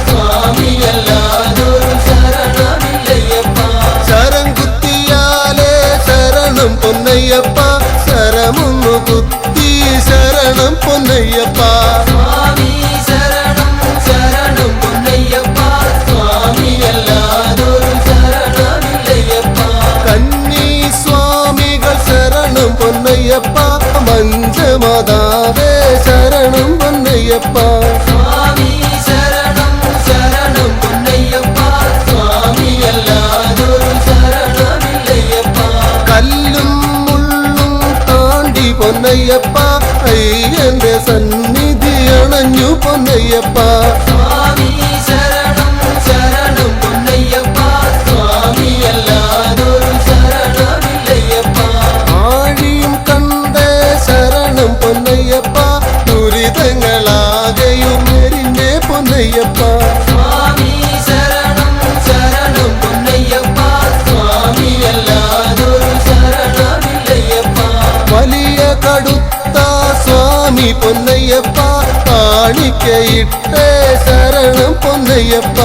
സ്വാമിയല്ലാതൊരു ശരണമില്ലയ്യപ്പ ശരം കുത്തിയാലേ ശരണം പൊന്നയ്യപ്പ ശരമൊന്നു കുത്തി ശരണം പൊന്നയ്യപ്പ സ്വാമി ശരണം ശരണം പൊന്നയ്യപ്പ സ്വാമിയല്ലാതൊരു ശരണമില്ലയ്യപ്പ കന്നി സ്വാമികൾ ശരണം പൊന്നയ്യപ്പ മഞ്ചമാതാവേ ശരണം പൊന്നയ്യപ്പ സ്വാമി ശരണം ശരണം പൊന്നയ്യപ്പ സ്വാമിയല്ലാതൊരു ശരണമില്ലയ്യപ്പ കല്ലും മുള്ളും താണ്ടി പൊന്നയ്യപ്പ അയ്യന്റെ സന്നിധി അണഞ്ഞു പൊന്നയ്യപ്പ സ്വാമി ശരണം ശരണം പൊന്നയ്യപ്പ സ്വാമിയല്ലാതൊരു ശരണമില്ലയ്യപ്പ ആഴിയും കണ്ടേ ശരണം പൊന്നയ്യപ്പ ദുരിതങ്ങളാകെയും എരിഞ്ഞേ പൊന്നയ്യപ്പ സ്വാമി ശരണം ശരണം പൊന്നയ്യപ്പ സ്വാമിയല്ലാതൊരു ശരണമില്ലയ്യപ്പ വലിയ കടുത്ത സ്വാമി പൊന്നയ്യപ്പ കാണിക്കയിട്ടേ ശരണം പൊന്നയ്യപ്പ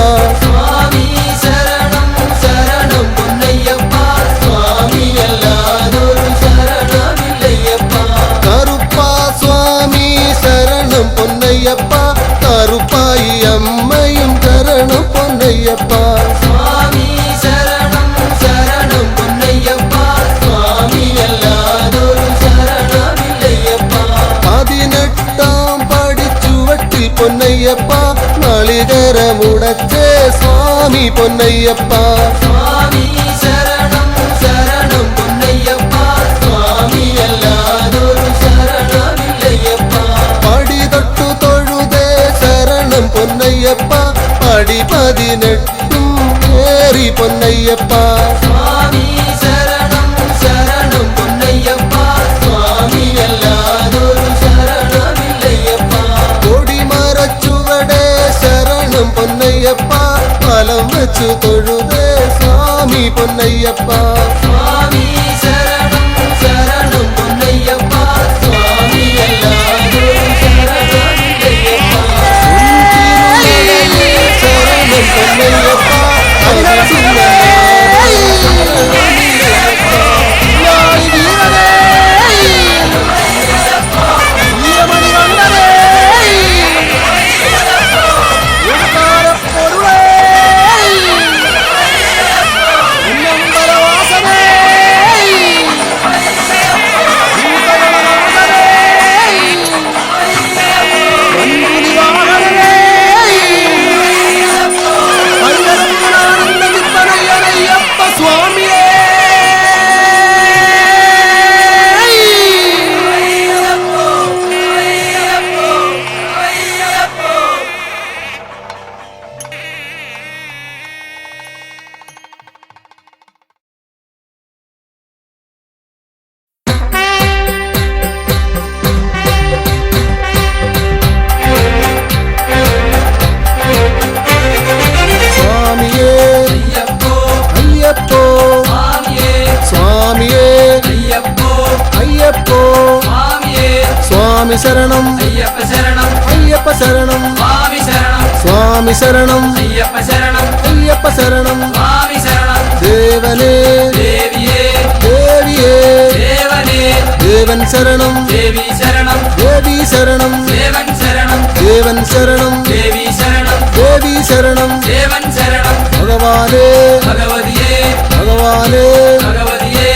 സ്വാമി ശരണം ശരണം പൊന്നയ്യപ്പ സ്വാമിയല്ലാതൊരു ശരണമില്ലയ്യപ്പ കറുപ്പ സ്വാമി ശരണം പൊന്നയ്യപ്പ കറുപ്പായി അമ്മയും ശരണം പൊന്നയ്യപ്പ സ്വാമി ശരണം ശരണം പൊന്നയ്യപ്പ സ്വാമിയല്ലാതൊരു ശരണമില്ലയ്യപ്പ 18 പടിച്ചുവട്ടിൽ പൊന്നയ്യപ്പ നാളികേരമുടച്ചേ സ്വാമി പൊന്നയ്യപ്പ സ്വാമി ശരണം ശരണം പൊന്നയ്യപ്പ സ്വാമി അല്ലാതൊരു ശരണമില്ലയ്യപ്പ പടി തൊട്ടു തൊഴുതേ ശരണം പൊന്നയ്യപ്പ പടി 18 ഏറി പൊന്നയ്യപ്പ സ്വാമി ശരണം ശരണം പൊന്നയ്യപ്പ സ്വാമി അല്ലാതൊരു ശരണമില്ലയ്യപ്പ കൊടിമരച്ചുവടേ ശരണം പൊന്നയ്യപ്പ ഫലം വെച്ചു തൊഴുതേ സ്വാമി പൊന്നയ്യപ്പ സ്വാമി ശരണം ശരണം പൊന്നയ്യപ്പ സ്വാമി അല്ലാതൊരു ശരണമില്ലയ്യപ്പ ശരണം പൊന്നയ്യപ്പ സ്വാമി ശരണം അയ്യപ്പ ശരണം അയ്യപ്പ ശരണം സ്വാമി ശരണം സ്വാമി ശരണം അയ്യപ്പ ശരണം അയ്യപ്പ ശരണം സ്വാമി ശരണം ദേവനേ ദേവിയേ ദേവിയേ ദേവനേ ദേവൻ ശരണം ദേവി ശരണം ദേവി ശരണം ദേവൻ ശരണം ദേവൻ ശരണം ദേവി ശരണം ദേവി ശരണം ദേവൻ ശരണം ഭഗവാനേ ഭഗവതിയേ ഭഗവാനേ ഭഗവതിയേ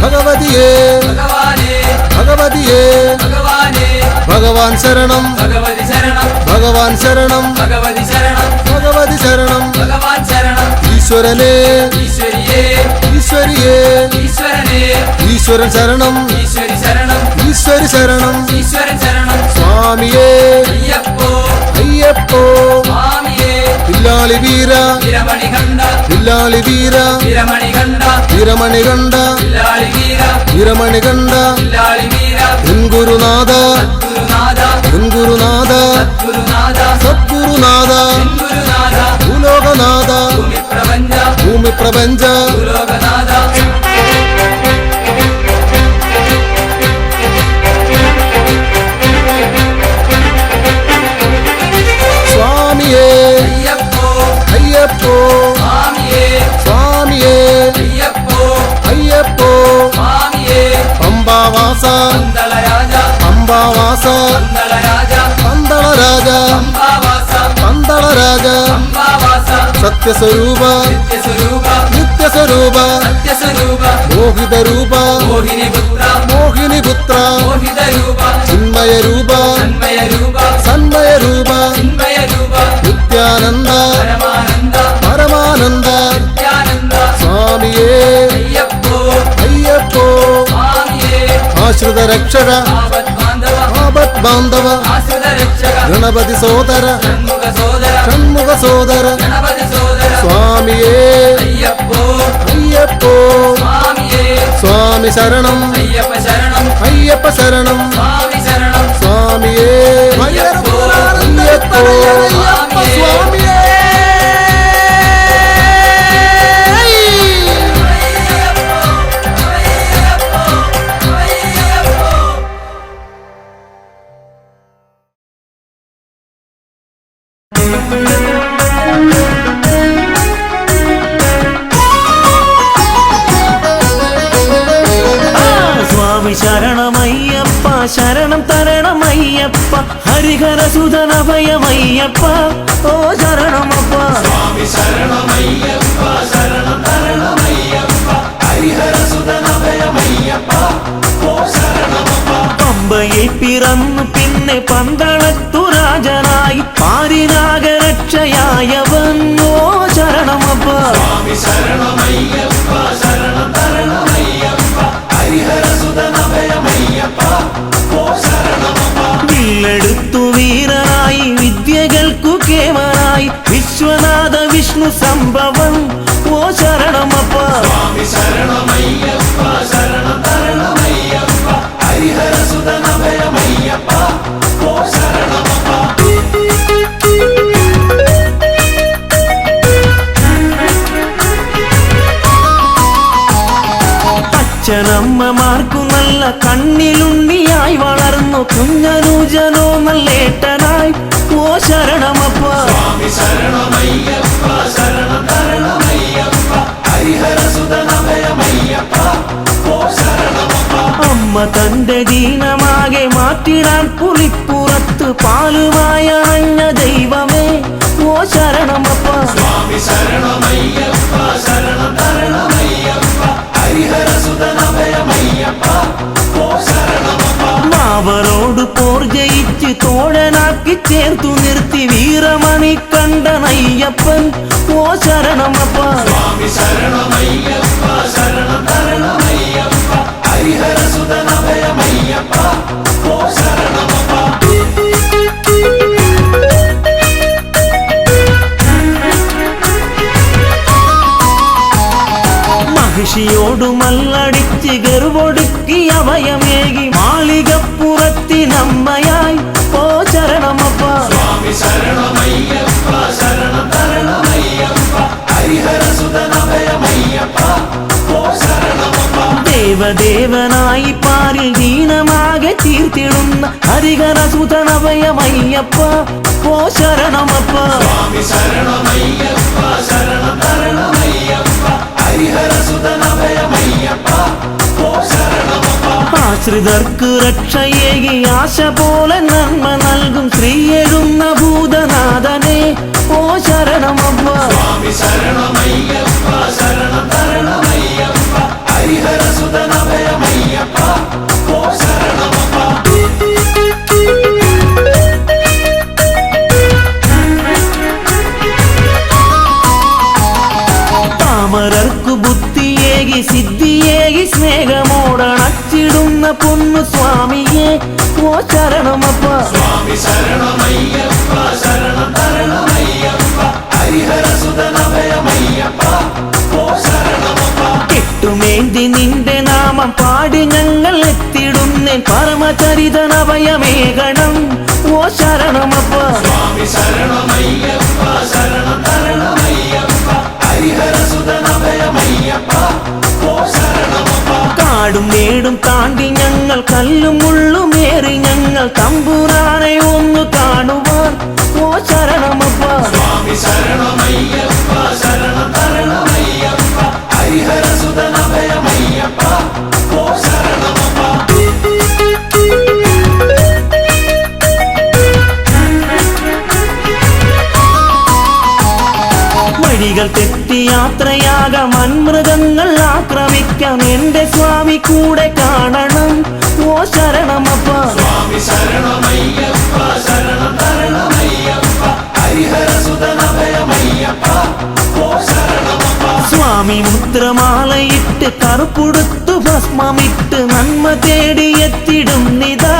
ഭഗവതിയേ ഭഗവാനേ ഭഗവതിയേ ഭഗവാനേ ഭഗവാൻ ശരണം ഭഗവതി ശരണം ഭഗവാൻ ശരണം ഭഗവതി ശരണം ഭഗവതി ശരണം ഭഗവാൻ ശരണം ഈശ്വരനേ ഈശ്വരിയേ ഈശ്വരിയേ ഈശ്വരനേ ഈശ്വരൻ ശരണം ഈശ്വരി ശരണം ഈശ്വരി ശരണം ഈശ്വരൻ ശരണം സ്വാമിയേ അയ്യപ്പോ അയ്യപ്പോ സ്വാമിയേ വില്ലാളി വീര വിരമണി കണ്ട വില്ലാളി വീര വിരമണി കണ്ട വീരമണി കണ്ട വില്ലാളി വീര വീരമണി കണ്ട വില്ലാളി വീര എൻ ഗുരുനാഥ ഗുരുനാഥ എൻ ഗുരുനാഥ ഗുരുനാഥ സദ്ഗുരുനാഥ ഗുരുനാഥ ഭൂലോകനാഥ ഭൂമി പ്രപഞ്ച ഭൂമി പ്രപഞ്ച ഭൂലോകനാഥ സ്വാമിയേ അയ്യപ്പോ അയ്യപ്പോ സ്വാമിയേ സ്വാമിയേ അയ്യപ്പോ അയ്യപ്പോ സ്വാമിയേ പമ്പാവാസ പന്തളരാജ പമ്പാവാസ പന്തളരാജ പന്തളരാജ പമ്പാവാസ പന്തളരാജ പമ്പാവാസ സത്യസ്വരൂപ നിത്യസ്വരൂപ നിത്യസ്വരൂപ സത്യസ്വരൂപ മോഹിതരൂപ മോഹിനി പുത്ര മോഹിനിപുത്ര മോഹിതരൂപ ചിന്മയരൂപ തന്മയരൂപ സന്മയരൂപ ചിന്മയരൂപ നിത്യാനന്ദ പരമാനന്ദ പരമാനന്ദ നിത്യാനന്ദ സ്വാമിയേ അയ്യപ്പോ അയ്യപ്പോ സ്വാമിയേ ആശ്രിത രക്ഷക ആപത് ബാന്ധവ ആപത് ബാന്ധവ ആശ്രിത രക്ഷക ഗണപതി സോദര ഷൺമുഖ സോദര ഷൺമുഖ സോദര ഗണപതി സോദര സ്വാമിയേ അയ്യപ്പോ അയ്യപ്പോ സ്വാമിയേ സ്വാമി ശരണം അയ്യപ്പ ശരണം അയ്യപ്പ ശരണം സ്വാമി ശരണം സ്വാമിയേ അയ്യപ്പോ അയ്യപ്പോ അയ്യപ്പ സ്വാമിയേ സ്വാമി ശരണമയ്യപ്പ ശരണം തരണമയ്യപ്പ ഹരിഹരസുതനഭയമയ്യപ്പ ഓ ശരണമപ്പ സ്വാമി ശരണമയ്യപ്പ ശരണം തരണമയ്യപ്പ ഹരിഹരസുതനഭയമയ്യപ്പ ഓ ശരണമപ്പ പമ്പയിൽ പിറന്നു പിന്നെ പന്തളത്തു രാജനായി ശരണമയ്യപ്പ ശരണം തരണമയ്യപ്പ ഹരിഹരസുതനഭയമയ്യപ്പ ഓ ശരണമപ്പ വില്ലെടുത്തു വീരനായി വിദ്യകൾക്കു കേമനായി വിശ്വനാഥ വിഷ്ണു സംഭവം ഓ ശരണമപ്പ സ്വാമി ശരണമയ്യപ്പ ശരണം തരണമയ്യപ്പ ഹരിഹരസുതനഭയമയ്യപ്പ ഓ ശരണമപ്പ അച്ഛനമ്മമാർക്കു നല്ല കണ്ണിലുണ്ണിയായി വളർന്നു കുഞ്ഞനൂജനോ നല്ലേട്ടനായി ഓ ശരണമപ്പ സ്വാമി ശരണമയ്യപ്പ ശരണം തരണമയ്യപ്പ ഹരിഹരസുതനഭയമയ്യപ്പ ഓ ശരണമപ്പ അമ്മ തന്റെ ദീനമാകെ മാറ്റിടാൻ പുളിപ്പുറത്ത് പാലുമായ അഞ്ഞ ദൈവമേ ഓ ശരണമപ്പ സ്വാമി ശരണമയ്യപ്പ ശരണം തരണമയ്യപ്പ ഹരിഹരസുതനഭയമയ്യപ്പ ഓ ശരണമപ്പ മാവരോട് പോർ ജയിച്ച് തോഴനാക്കി ചേർത്തു നിർത്തി വീരമണി കണ്ടനയ്യപ്പൻ ഓ ശരണമപ്പ സ്വാമി ശരണമയ്യപ്പ ശരണം തരണമയ്യപ്പ ഹരിഹരസുതനഭയമയ്യപ്പ ഓ ശരണമപ്പ മഹിഷിയോടു മല്ലടിച്ച് ഗർവൊടുക്കി അഭയമേകി മാളികപ്പുറത്തിനമ്മയായി ഓ ശരണമപ്പ സ്വാമി ശരണമയ്യപ്പ ശരണം തരണമയ്യപ്പ ഹരിഹരസുതനഭയമയ്യപ്പ ഓ ശരണമപ്പ ദേവദേവനായി പാരിൽ ദീനമാകെ തീർത്തിടുന്ന ഹരിഹരസുതനഭയമയ്യപ്പ ഓ ശരണമപ്പ സ്വാമി ശരണമയ്യപ്പ ശരണം തരണമയ്യപ്പ ഹരിഹരസുതനഭയമയ്യപ്പ ഓ ശരണമപ്പ ആശ്രിതർക്ക് രക്ഷയേകി ആശ പോലെ നന്മ നൽകും ശ്രീയെഴുന്ന ഭൂതനാഥനെ ഓ ശരണമപ്പ സ്വാമി ശരണമയ്യപ്പ ശരണം തരണമയ്യപ്പ ഹരിഹരസുതനഭയമയ്യപ്പ ഓ ശരണമപ്പ താമരർക്കു ബുദ്ധിയേകി സിദ്ധിയേകി സ്നേഹമോടണച്ചിടുന്ന പൊന്നു സ്വാമിയെ ഓ ശരണമപ്പ സ്വാമി ശരണമയ്യപ്പ ശരണം തരണമയ്യപ്പ ഹരിഹരസുതനഭയമയ്യപ്പ ഓ ശരണമപ്പ കെട്ടുമേന്തി നിന്റെ നാമം പാടി ഞങ്ങൾ എത്തിടുന്നേ പരമചരിതനഭയമേകണം ഓ ശരണമപ്പ സ്വാമി ശരണമയ്യപ്പ ശരണം തരണമയ്യപ്പ ഹരിഹരസുതനഭയമയ്യപ്പ ഓ ശരണമപ്പ കാടും മേടും താണ്ടി ഞങ്ങൾ കല്ലും മുള്ളുമേറി ഞങ്ങൾ തമ്പുരാനെ ഒന്ന് കാണുവാൻ ഓ ശരണമപ്പ സ്വാമി ശരണമയ്യപ്പ ശരണം തരണമയ്യപ്പ ഹരിഹരസുതനഭയമയ്യപ്പ ഓ ശരണമപ്പ വഴികൾ തെറ്റി യാത്രയാകാം മൺമൃഗങ്ങൾ ആക്രമിക്കാം എന്റെ സ്വാമി കൂടെ കാണണം ഓ ശരണമപ്പ സ്വാമി ശരണമയ്യപ്പ ശരണം തരണമയ്യപ്പ ഹരിഹരസുതനഭയമയ്യപ്പ ഓ ശരണമപ്പ സ്വാമി മുദ്രമാലയിട്ട് കറുപ്പുടുത്തു ഭസ്മമിട്ട് നന്മ തേടിയെത്തിടും നിതാ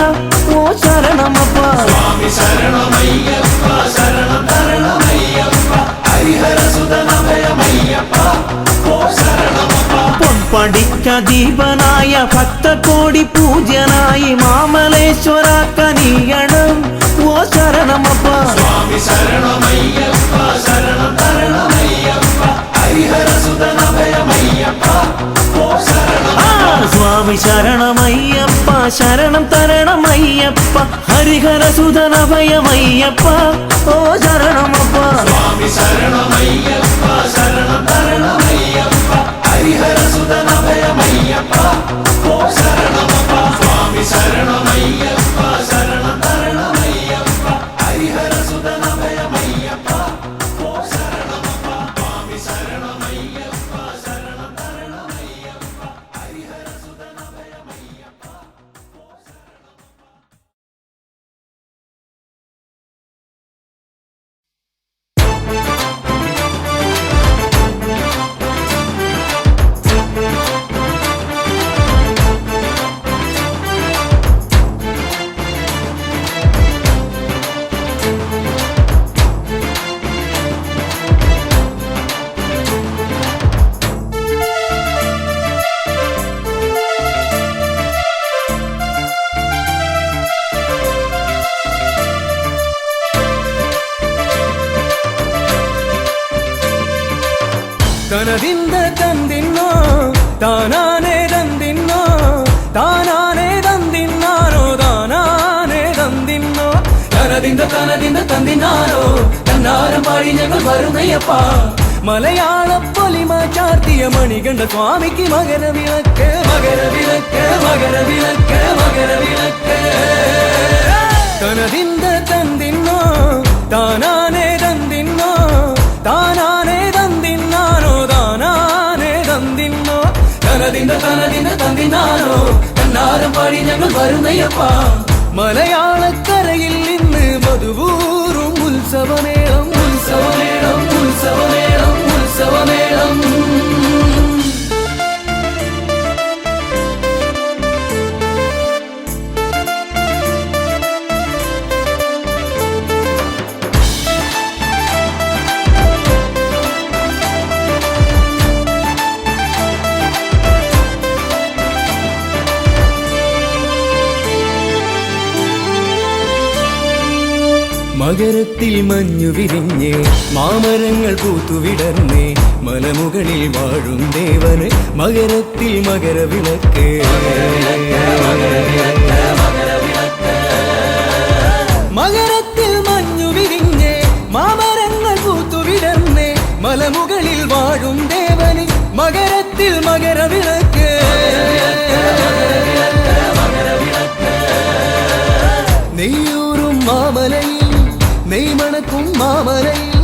ഓ ശരണമപ്പ സ്വാമി ശരണമയ്യപ്പ ശരണം തരണമയ്യപ്പ ഹരിഹരസുതനഭയമയ്യപ്പ ഓ ശരണമപ്പ പൊൻപടിക്ക ദീപനായ ഭക്തകോടി പൂജ്യനായി മാമലേശ്വര കനിയണം ഓ ശരണമപ്പ സ്വാമി ശരണമയ്യപ്പ ശരണം തരണമയ്യപ്പ ഹരിഹരസുതനഭയമയ്യപ്പ ഓ ശരണമപ്പ സ്വാമി ശരണമയ്യപ്പ ശരണം തരണമയ്യപ്പ ഹരിഹരസുതനഭയമയ്യപ്പ ഓ ശരണമപ്പ സ്വാമി ശരണമയ്യപ്പ ശരണം തരണമയ്യപ്പ ഹരിഹരസുതനഭയമയ്യപ്പ ഓ ശരണമപ്പ സ്വാമി ശരണമയ്യപ്പ ശരണം തരണമയ്യപ്പ ഹരിഹരസുതനഭയമയ്യപ്പ ഓ ശരണമപ്പ സ്വാമി ശരണമയ്യപ്പ ശരണം തരണമയ്യപ്പ ഹരിഹരസുതനഭയമയ്യപ്പ ഓ ശരണമപ്പ തനതിന്ത തന്തിന്നോ താനാനേ തന്തിന്നോ താനാനേ തന്തിന്നാനോ താനാനേ തന്തിന്നോ തനതിന്ത തന്തിന്നാനോ തന്നാരം പാടി ഞങ്ങൾ വരുന്നയ്യപ്പ മലയാള പൊലിമ ചാർത്തിയ മണികണ്ഠ സ്വാമിക്ക് മകരവിളക്ക് മകരവിളക്ക് മകരവിളക്ക് മകരവിളക്ക് തനതിന്ത തന്തിന്നോ താനാനേ തന്തിന്നോ താനാനേ തന്തിന്നാനോ താനാനേ തന്തിന്നോ തനതിന്ത തന്തിന്നാനോ തന്നാരം പാടി ഞങ്ങൾ വരുന്നയ്യപ്പ മലയാളക്കരയിൽ ഇന്ന് മധുവൂറും ഉത്സവമേളം ഉത്സവമേളം ഉത്സവമേളം ഉത്സവമേളം മകരത്തിൽ മഞ്ഞു വിരിഞ്ഞ് മാമരങ്ങൾ പൂത്തുവിടർന്നേ മലമുകളിൽ വാഴും ദേവന് മകരത്തിൽ മകരവിളക്ക് മകരത്തിൽ മഞ്ഞു വിരിഞ്ഞ് മാമരങ്ങൾ പൂത്തുവിടർന്നേ മലമുകളിൽ വാഴും ദേവന് മകരത്തിൽ മകരവിളക്ക് നെയ്യൂറും മാമലയിൽ നെയ് മണക്കും മാമലയിൽ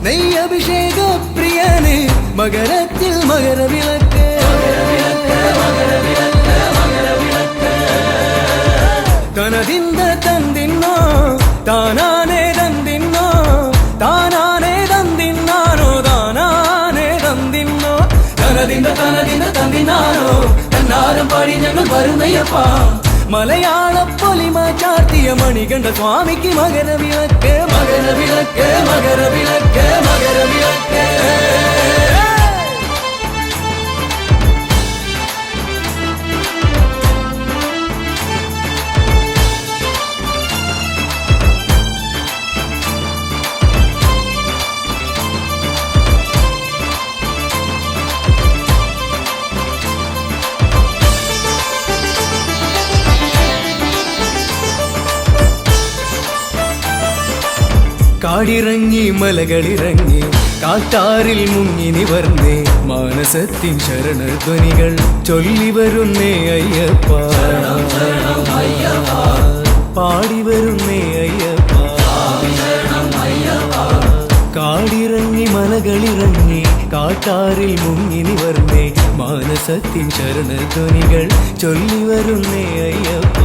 നെയ് അഭിഷേക പ്രിയന് മകരത്തിൽ മകരവിളക്ക് തനതിന്ത തന്തിന്നോ താനാനേ തന്തിന്നോ താനാനേ തന്തിന്നാനോ താനാനേ തന്തിന്നോ തനതിന്ത തന്തിന്നാനോ തന്നാരം പാടി ഞങ്ങൾ വരുന്നയ്യപ്പ മലയാള പൊലിമ ചാർത്തിയ മണികണ്ഠ സ്വാമിക്ക് മകരവിളക്ക് മകരവിളക്ക് മകരവിളക്ക് മകരവിളക്ക് കാടിറങ്ങി മലകളിറങ്ങി കാട്ടാറിൽ മുങ്ങി നിവർന്നേ മാനസത്തിൻ ശരണധ്വനികൾ ചൊല്ലി വരുന്നേ അയ്യപ്പ പാടി വരുന്നേ അയ്യപ്പ കാടിറങ്ങി മലകളിറങ്ങി കാട്ടാറിൽ മുങ്ങി നിവർന്നേ മാനസത്തിൻ ശരണധ്വനികൾ ചൊല്ലി വരുന്നേ അയ്യപ്പ